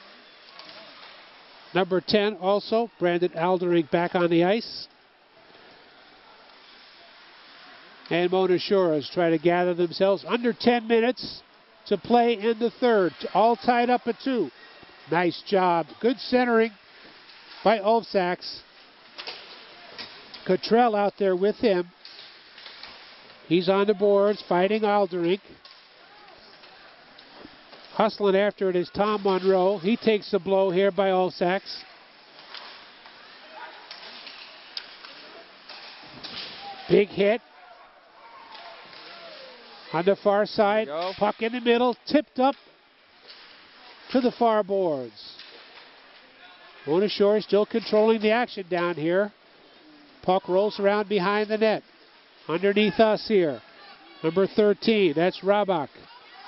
Number 10 also, Brandon Aldering back on the ice. And Mona Shores try to gather themselves. Under 10 minutes to play in the third. All tied up at 2. Nice job. Good centering by Olfsax. Cottrell out there with him. He's on the boards fighting Aldering. Hustling after it is Tom Monroe. He takes the blow here by Olfsax. Big hit. On the far side, puck in the middle, tipped up to the far boards. Mona Shore still controlling the action down here. Puck rolls around behind the net. Underneath us here. Number 13, that's Rabach.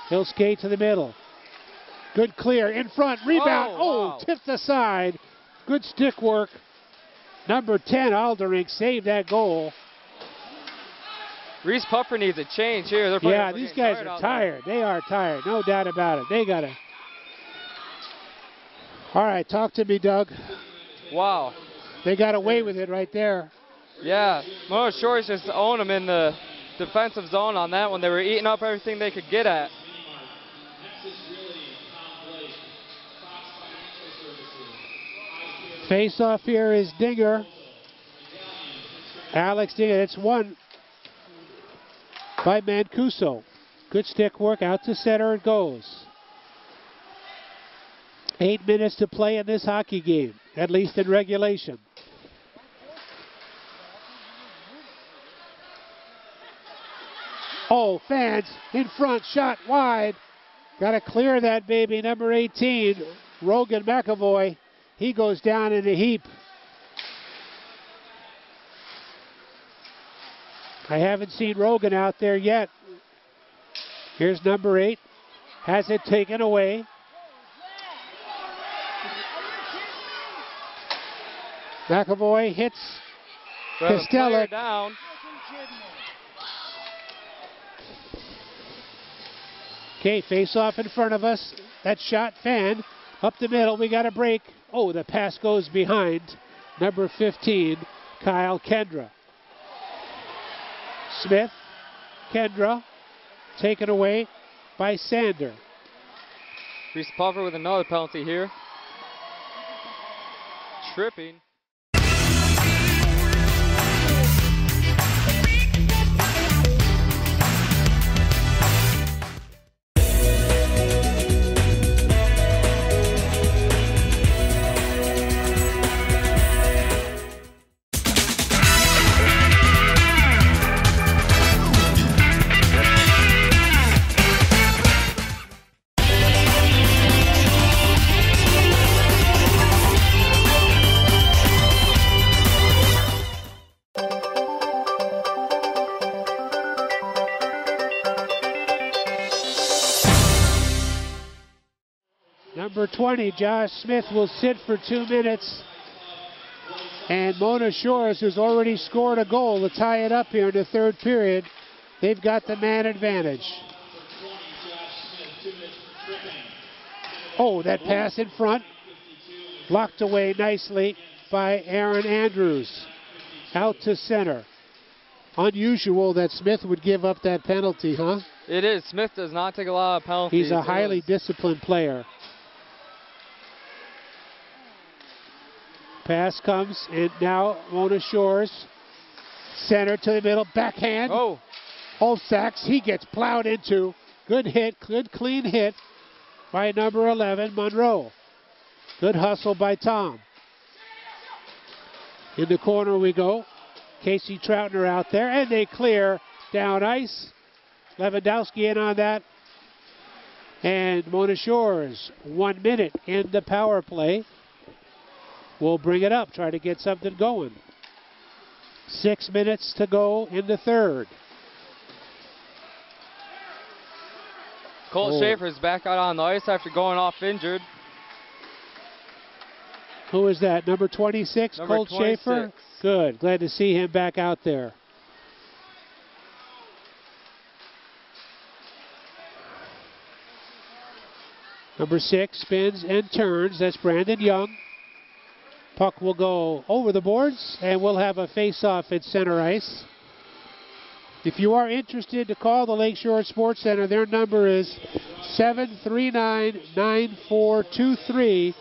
He'll skate to the middle. Good clear, in front, rebound. Wow. Tipped aside. Good stick work. Number 10, Aldering, saved that goal. Reeths-Puffer needs a change here. They're these guys are tired. They are tired, no doubt about it. They got to. All right, talk to me, Doug. Wow. They got away with it right there. Yeah, Mona Shores just owned them in the defensive zone on that one. They were eating up everything they could get at. Face-off here is Dinger. Alex Dinger. It's won by Mancuso. Good stick work. Out to center it goes. 8 minutes to play in this hockey game, at least in regulation. Oh, fans in front, shot wide. Got to clear that baby, number 18, Rogan McAvoy. He goes down in a heap. I haven't seen Rogan out there yet. Here's number 8. Has it taken away. McAvoy hits Costello. Down. Okay, face off in front of us. That shot, Fan. Up the middle, we got a break. Oh, the pass goes behind. Number 15, Kyle Kendra. Smith, Kendra, taken away by Sander. Reeths-Puffer with another penalty here. Tripping. Number 20, Josh Smith, will sit for 2 minutes. And Mona Shores, who's already scored a goal to tie it up here in the third period, they've got the man advantage. Oh, that pass in front, blocked away nicely by Aaron Andrews. Out to center. Unusual that Smith would give up that penalty, huh? It is. Smith does not take a lot of penalties. He's a highly disciplined player. Pass comes, and now Mona Shores. Center to the middle, backhand. Oh. Olsaks, he gets plowed into. Good hit, good clean hit by number 11, Monroe. Good hustle by Tom. In the corner we go. Casey Troutner out there, and they clear down ice. Lewandowski in on that. And Mona Shores, 1 minute in the power play. We'll bring it up, try to get something going. 6 minutes to go in the third. Colt Schaefer's back out on the ice after going off injured. Who is that? Number 26, Number Colt 26. Schaefer? Good. Glad to see him back out there. Number 6 spins and turns. That's Brandon Young. Puck will go over the boards, and we'll have a face-off at center ice. If you are interested to call the Lakeshore Sports Center, their number is 739-9423,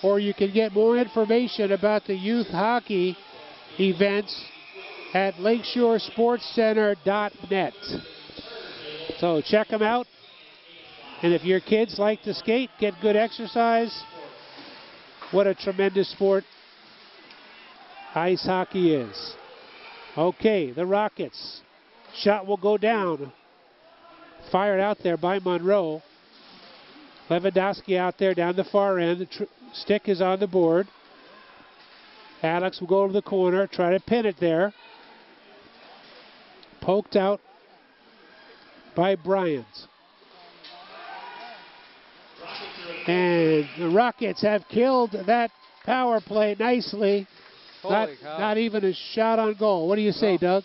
or you can get more information about the youth hockey events at lakeshoresportscenter.net. So check them out. And if your kids like to skate, get good exercise, what a tremendous sport ice hockey is. Okay, the Rockets. Shot will go down. Fired out there by Monroe. Lewandowski out there down the far end. The stick is on the board. Alex will go to the corner, try to pin it there. Poked out by Bryant. And the Rockets have killed that power play nicely. Not even a shot on goal. What do you say, Doug?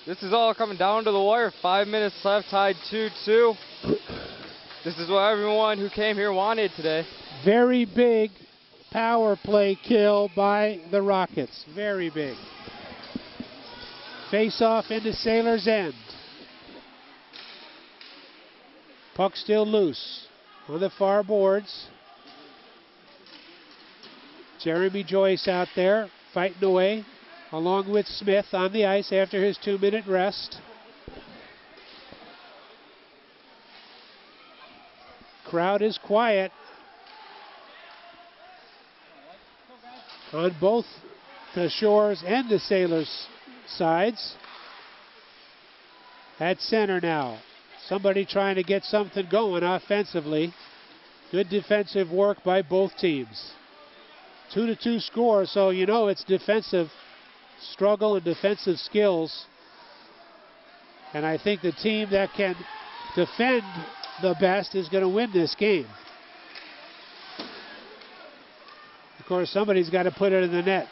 This is all coming down to the wire. 5 minutes left, tied 2-2. This is what everyone who came here wanted today. Very big power play kill by the Rockets. Very big. Face off into Sailor's End. Puck still loose on the far boards. Jeremy Joyce out there fighting away along with Smith on the ice after his 2-minute rest. Crowd is quiet on both the Shores and the Sailors sides. At center now. Somebody trying to get something going offensively. Good defensive work by both teams. 2-2 score, so you know it's defensive struggle and defensive skills. And I think the team that can defend the best is going to win this game. Of course, somebody's got to put it in the net.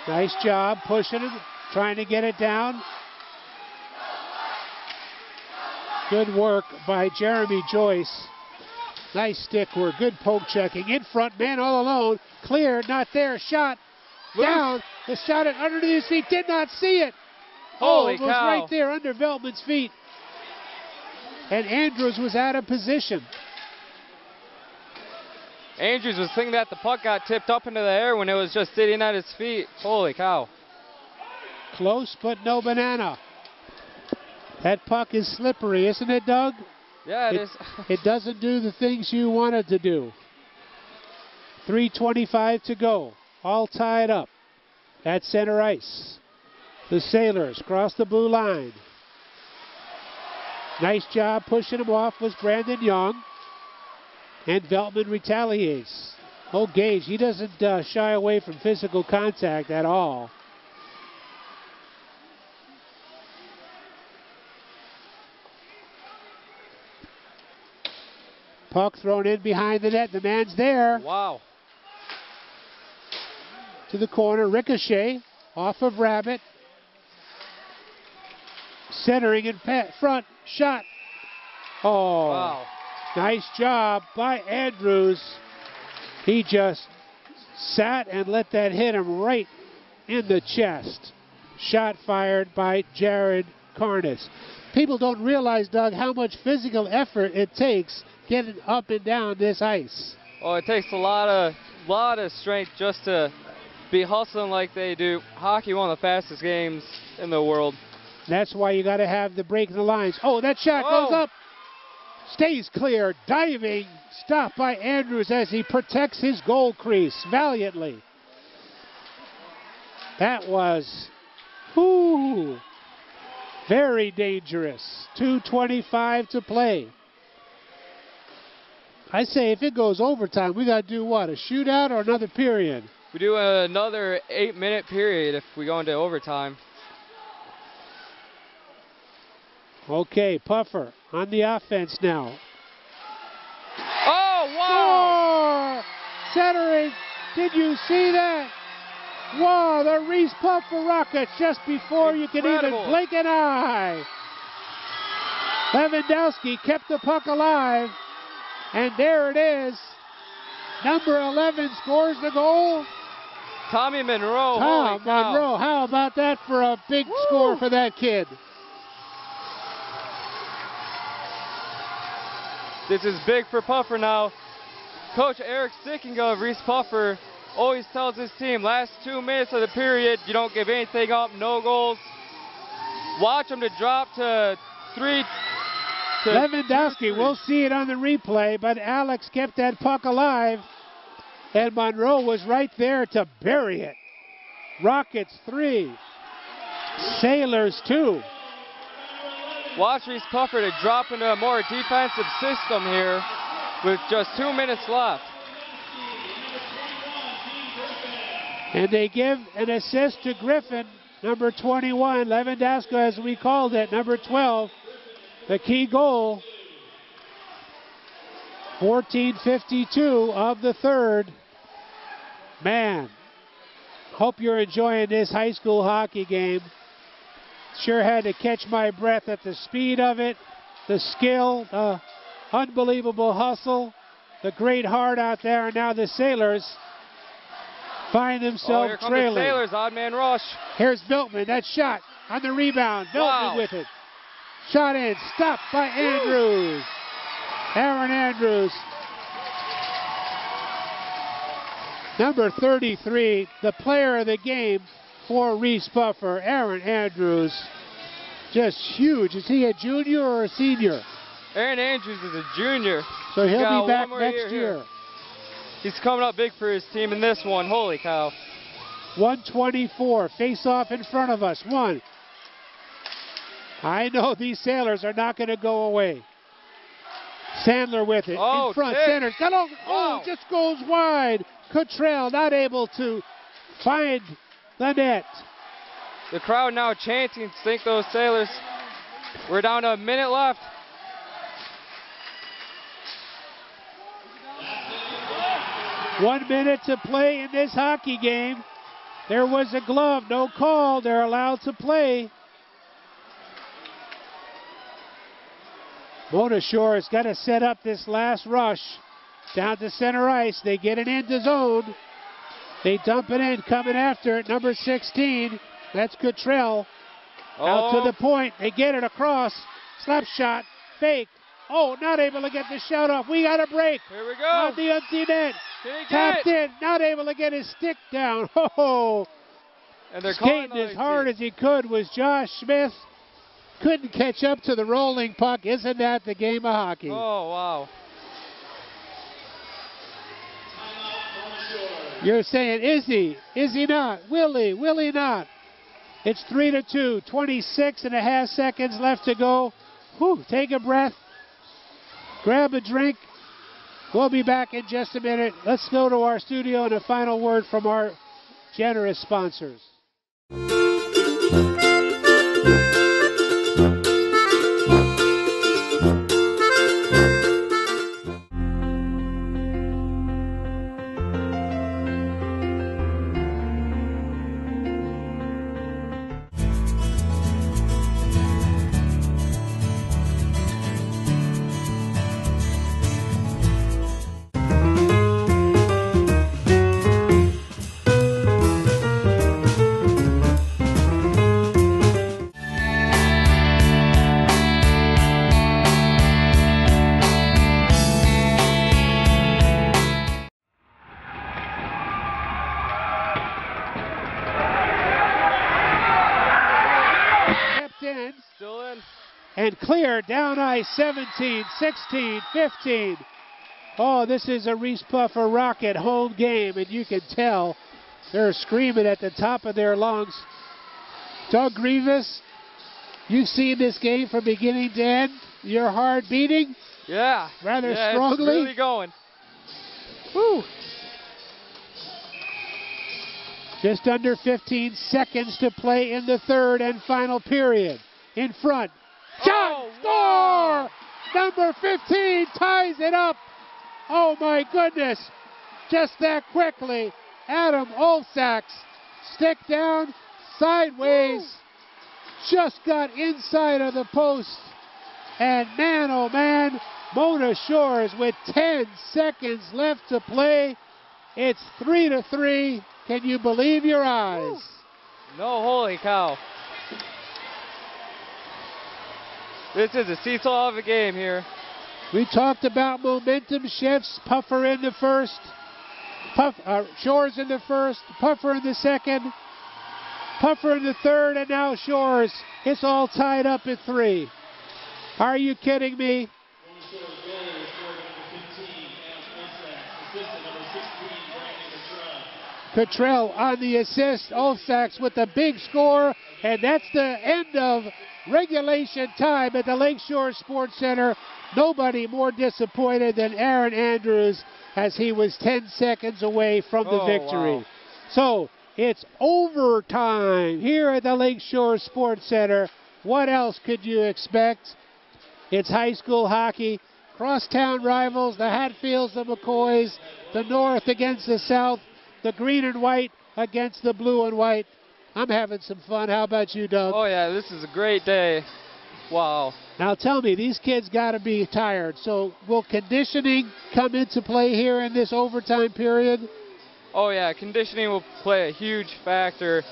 Nice job pushing him, trying to get it down. Good work by Jeremy Joyce. Nice stick work, good poke checking. In front, man all alone. Cleared, not there. Shot down. The shot it underneath his feet. Did not see it. Holy it was cow. right there under Veltman's feet. And Andrews was out of position. Andrews was thinking that the puck got tipped up into the air when it was just sitting at his feet. Holy cow. Close, but no banana. That puck is slippery, isn't it, Doug? Yeah, it is. It doesn't do the things you want it to do. 3:25 to go. All tied up at center ice. The Sailors cross the blue line. Nice job pushing him off was Brandon Young. And Veltman retaliates. Oh, Gage, he doesn't shy away from physical contact at all. Puck thrown in behind the net. The man's there. Wow. To the corner. Ricochet off of Rabbit. Centering in front. Shot. Oh. Wow. Nice job by Andrews. He just sat and let that hit him right in the chest. Shot fired by Jared Karnas. People don't realize, Doug, how much physical effort it takes getting up and down this ice. Oh, it takes a lot of strength just to be hustling like they do. Hockey, one of the fastest games in the world. That's why you got to have the break in the lines. Oh, that shot goes up. Stays clear. Diving. Stopped by Andrews as he protects his goal crease valiantly. That was very dangerous. 2:25 to play. I say if it goes overtime, we got to do what? A shootout or another period? We do another 8-minute period if we go into overtime. Okay, Puffer on the offense now. Oh, wow! Centering. Did you see that? Wow, the Reeths-Puffer Rockets just before you can even blink an eye. Lewandowski kept the puck alive. And there it is. Number 11 scores the goal. Tommy Monroe. Tom Monroe. How about that for a big score for that kid? This is big for Puffer now. Coach Eric Sticking of Reeths-Puffer always tells his team, last 2 minutes of the period, you don't give anything up, no goals. Watch them to drop to 3. Lewandowski, we'll see it on the replay, but Alex kept that puck alive, and Monroe was right there to bury it. Rockets 3, Sailors 2. Watch Reeths-Puffer to drop into a more defensive system here with just 2 minutes left. And they give an assist to Griffin, number 21. Lewandowski, as we called it, number 12. The key goal, 14:52 of the third. Man, hope you're enjoying this high school hockey game. Sure had to catch my breath at the speed of it, the skill, the unbelievable hustle, the great heart out there. And now the Sailors find themselves here come trailing. The Sailors, odd man rush. Here's Veltman, that shot on the rebound. Veltman with it. Shot in, stopped by Andrews. Aaron Andrews. Number 33, the player of the game for Reeths-Puffer, Aaron Andrews. Just huge. Is he a junior or a senior? Aaron Andrews is a junior. So he'll be back next year. He's coming up big for his team in this one. Holy cow. 124. Face off in front of us. One. I know these Sailors are not going to go away. Sandler with it. In front. Center. Oh, just goes wide. Cottrell not able to find the net. The crowd now chanting, sink those Sailors. We're down to a minute left. One minute to play in this hockey game. There was a glove, no call. They're allowed to play. Mona Shore has got to set up this last rush. Down to center ice. They get it into zone. They dump it in, coming after it. Number 16, that's Cottrell. Out to the point. They get it across. Slap shot. Fake. Oh, not able to get the shot off. We got a break. Here we go. On the empty net. Tapped in. Not able to get his stick down. Oh. And they're skating as hard as he could was Josh Smith. Couldn't catch up to the rolling puck. Isn't that the game of hockey? Oh, wow. You're saying, is he? Is he not? Will he? Will he not? It's 3-2. 26.5 seconds left to go. Whew, take a breath. Grab a drink. We'll be back in just a minute. Let's go to our studio and a final word from our generous sponsors. And clear down ice, 17, 16, 15. Oh, this is a Reeths-Puffer Rocket home game, and you can tell they're screaming at the top of their lungs. Doug Grievous, you've seen this game from beginning to end. Your heart beating? Yeah. Rather strongly? It's really going. Woo. Just under 15 seconds to play in the third and final period. In front. Shot! Score! Number 15 ties it up. Oh my goodness. Just that quickly. Adam Olsak's stick down, sideways. Just got inside of the post. And man, oh man, Mona Shores with 10 seconds left to play. It's 3-3. Can you believe your eyes? No, holy cow. This is a seesaw of a game here. We talked about momentum shifts. Puffer in the first. Shores in the first. Puffer in the second. Puffer in the third. And now Shores. It's all tied up at 3. Are you kidding me? Cottrell on the assist. Olsak's with a big score. And that's the end of regulation time at the Lakeshore Sports Center. Nobody more disappointed than Aaron Andrews as he was 10 seconds away from the victory. Wow. So it's overtime here at the Lakeshore Sports Center. What else could you expect? It's high school hockey. Crosstown rivals, the Hatfields, the McCoys, the North against the South, the green and white against the blue and white. I'm having some fun. How about you, Doug? Oh, yeah, this is a great day. Wow. Now tell me, these kids got to be tired. So will conditioning come into play here in this overtime period? Oh, yeah, conditioning will play a huge factor.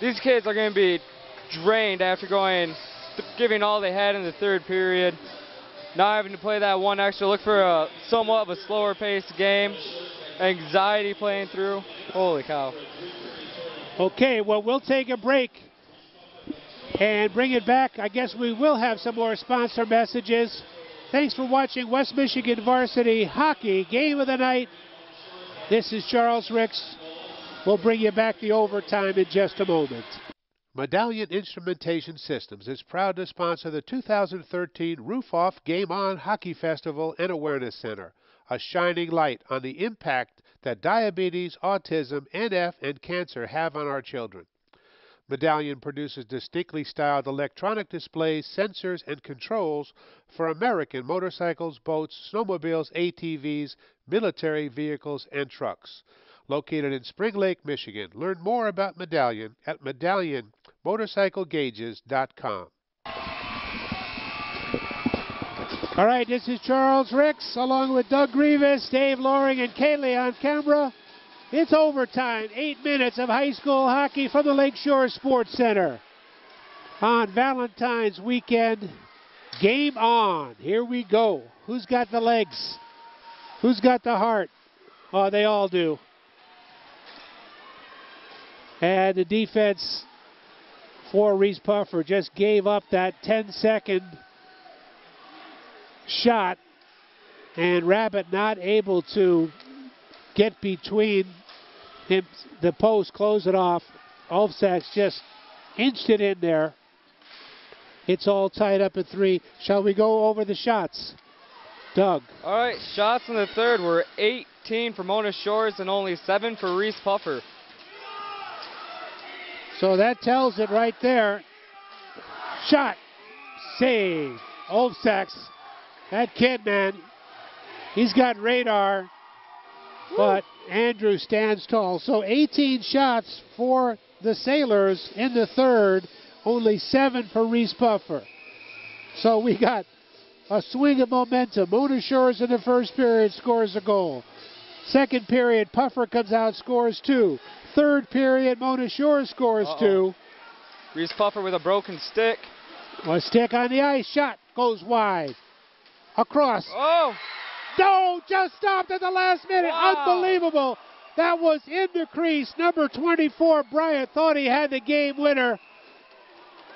These kids are going to be drained after giving all they had in the third period. Now having to play that one extra, look for somewhat of a slower paced game. anxiety playing through. Holy cow. Okay, well, we'll take a break and bring it back. I guess we will have some more sponsor messages. Thanks for watching West Michigan Varsity Hockey Game of the Night. This is Charles Reeths. We'll bring you back the overtime in just a moment. Medallion Instrumentation Systems is proud to sponsor the 2013 Roof Off Game On Hockey Festival and Awareness Center, a shining light on the impact that diabetes, autism, NF, and cancer have on our children. Medallion produces distinctly styled electronic displays, sensors, and controls for American motorcycles, boats, snowmobiles, ATVs, military vehicles, and trucks. Located in Spring Lake, Michigan. Learn more about Medallion at medallionmotorcyclegauges.com. All right, this is Charles Reeths along with Doug Reeths, Dave Loring, and Kaylee on camera. It's overtime, 8 minutes of high school hockey from the Lakeshore Sports Center. On Valentine's weekend, game on. Here we go. Who's got the legs? Who's got the heart? Oh, they all do. And the defense for Reeths-Puffer just gave up that 10-second shot, and Rabbit not able to get between him, the post, close it off. Olfsaks just inched it in there. It's all tied up at 3. Shall we go over the shots? Doug. All right, shots in the third were 18 for Mona Shores and only 7 for Reeths-Puffer. So that tells it right there. Shot. Save. Olfsaks. That kid, man, he's got radar, but Andrew stands tall. So 18 shots for the Sailors in the third, only 7 for Reeths-Puffer. So we got a swing of momentum. Mona Shores in the first period scores a goal. Second period, Puffer comes out, scores 2. Third period, Mona Shores scores 2. Reeths-Puffer with a broken stick. A stick on the ice, shot goes wide. Across. Oh! No, just stopped at the last minute. Wow. Unbelievable. That was in the crease. Number 24, Bryant, thought he had the game winner.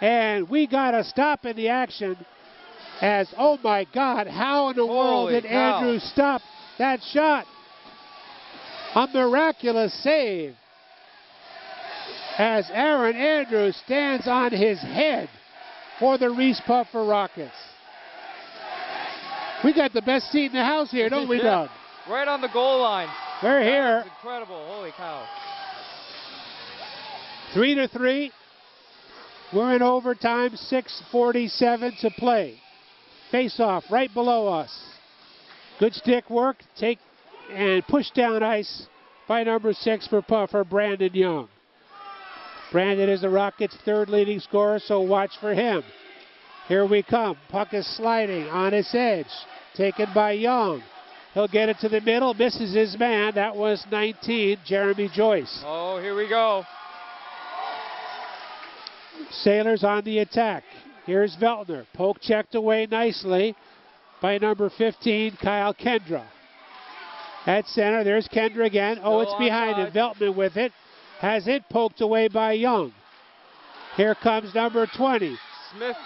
And we got a stop in the action as, oh my God, how in the world did Andrew stop that shot? A miraculous save as Aaron Andrews stands on his head for the Reeths-Puffer Rockets. We got the best seat in the house here, don't we, Doug? Right on the goal line. We're here. That's incredible. Holy cow. 3-3. We're in overtime. 6:47 to play. Face-off right below us. Good stick work. Take and push down ice by number 6 for Puffer, Brandon Young. Brandon is the Rockets' third leading scorer, so watch for him. Here we come. Puck is sliding on its edge. Taken by Young. He'll get it to the middle. Misses his man. That was 19, Jeremy Joyce. Oh, here we go. Sailors on the attack. Here's Veltner. Poke checked away nicely by number 15, Kyle Kendra. At center, there's Kendra again. Oh, it's behind him. Veltman with it. Has it poked away by Young. Here comes number 20. Smith.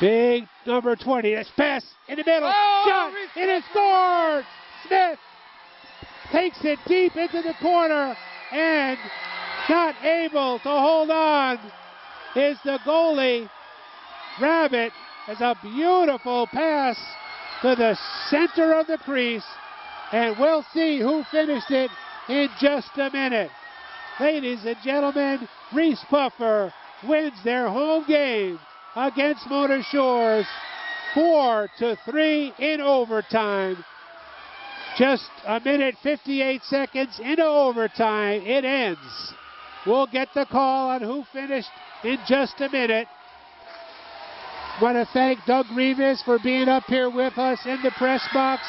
Big number 20. That's pass in the middle. Shot. It is scored. Smith takes it deep into the corner and not able to hold on is the goalie. Rabbit has a beautiful pass to the center of the crease, and we'll see who finished it in just a minute. Ladies and gentlemen, Reeths-Puffer wins their home game against Mona Shores 4-3 in overtime. Just a minute 58 seconds into overtime. It ends. We'll get the call on who finished in just a minute. Want to thank Doug Reeths for being up here with us in the press box.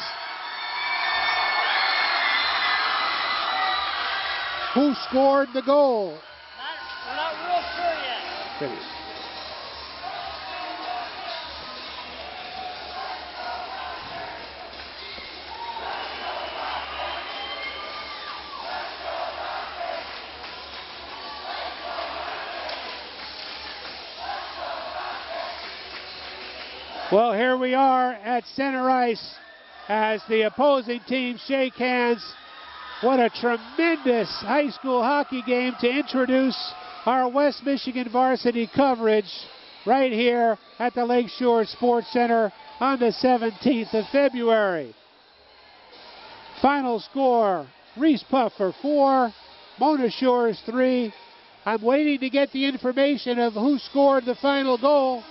Who scored the goal? We're not real sure yet. Finish. Well, here we are at center ice as the opposing teams shake hands. What a tremendous high school hockey game to introduce our West Michigan varsity coverage right here at the Lakeshore Sports Center on the 17th of February. Final score, Reeths-Puffer 4, Mona Shores 3. I'm waiting to get the information of who scored the final goal.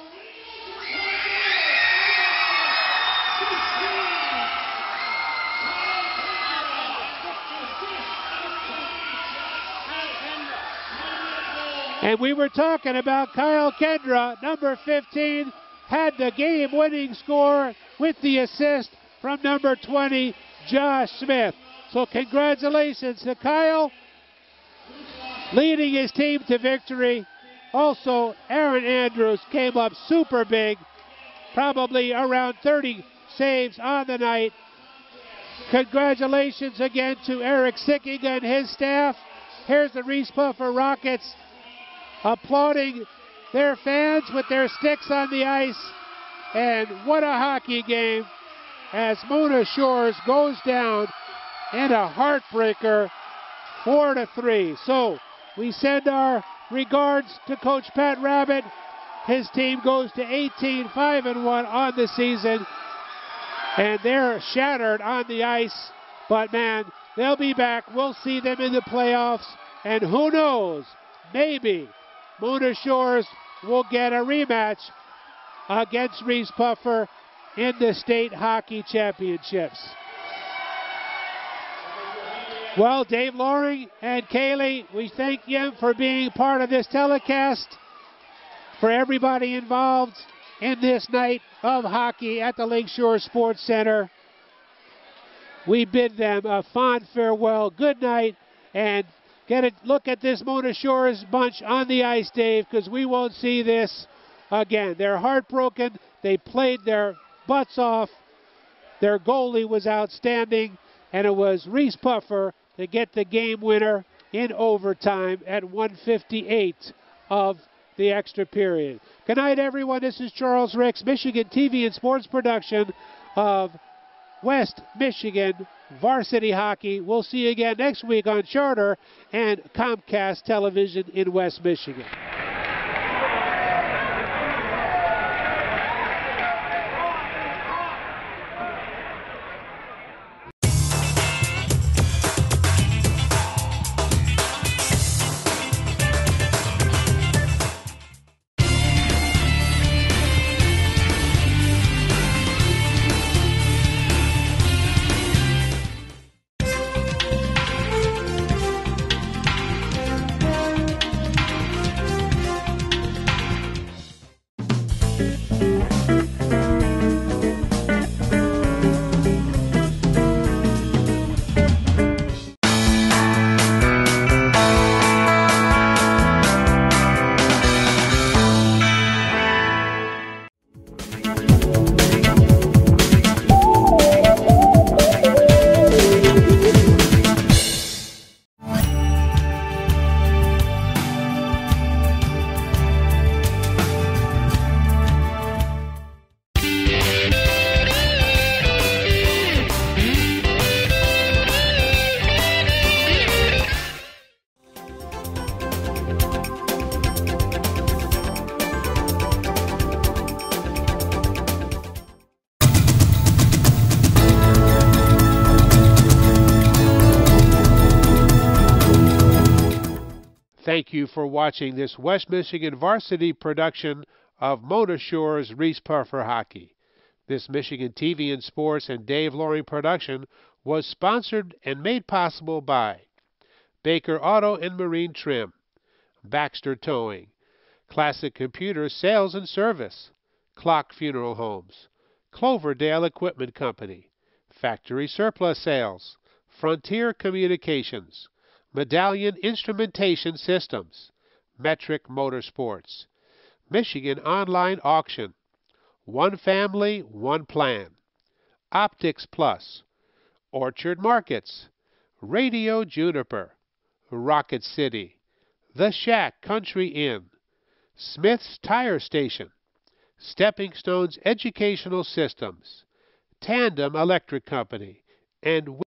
And we were talking about Kyle Kendra, number 15, had the game-winning score with the assist from number 20, Josh Smith. So congratulations to Kyle, leading his team to victory. Also, Aaron Andrews came up super big, probably around 30 saves on the night. Congratulations again to Eric Sicking and his staff. Here's the Reeths-Puffer Rockets applauding their fans with their sticks on the ice. And what a hockey game as Mona Shores goes down in a heartbreaker 4-3. So we send our regards to Coach Pat Rabbit. His team goes to 18-5-1 on the season. And they're shattered on the ice. But man, they'll be back. We'll see them in the playoffs. And who knows, maybe Mona Shores will get a rematch against Reeths-Puffer in the state hockey championships. Well, Dave Loring and Kaylee, we thank you for being part of this telecast. For everybody involved in this night of hockey at the Lakeshore Sports Center, we bid them a fond farewell, good night, and get a look at this Mona Shores bunch on the ice, Dave, because we won't see this again. They're heartbroken. They played their butts off. Their goalie was outstanding, and it was Reeths-Puffer to get the game winner in overtime at 1:58 of the extra period. Good night, everyone. This is Charles Ricks, Michigan TV and Sports production of West Michigan Varsity Hockey. We'll see you again next week on Charter and Comcast Television in West Michigan. Thank you for watching this West Michigan varsity production of Mona Shores Reeths-Puffer Hockey. This Michigan TV and Sports and Dave Loring production was sponsored and made possible by Baker Auto and Marine Trim, Baxter Towing, Classic Computer Sales and Service, Clock Funeral Homes, Cloverdale Equipment Company, Factory Surplus Sales, Frontier Communications, Medallion Instrumentation Systems, Metric Motorsports, Michigan Online Auction, One Family, One Plan, Optics Plus, Orchard Markets, Radio Juniper, Rocket City, The Shack Country Inn, Smith's Tire Station, Stepping Stones Educational Systems, Tandem Electric Company, and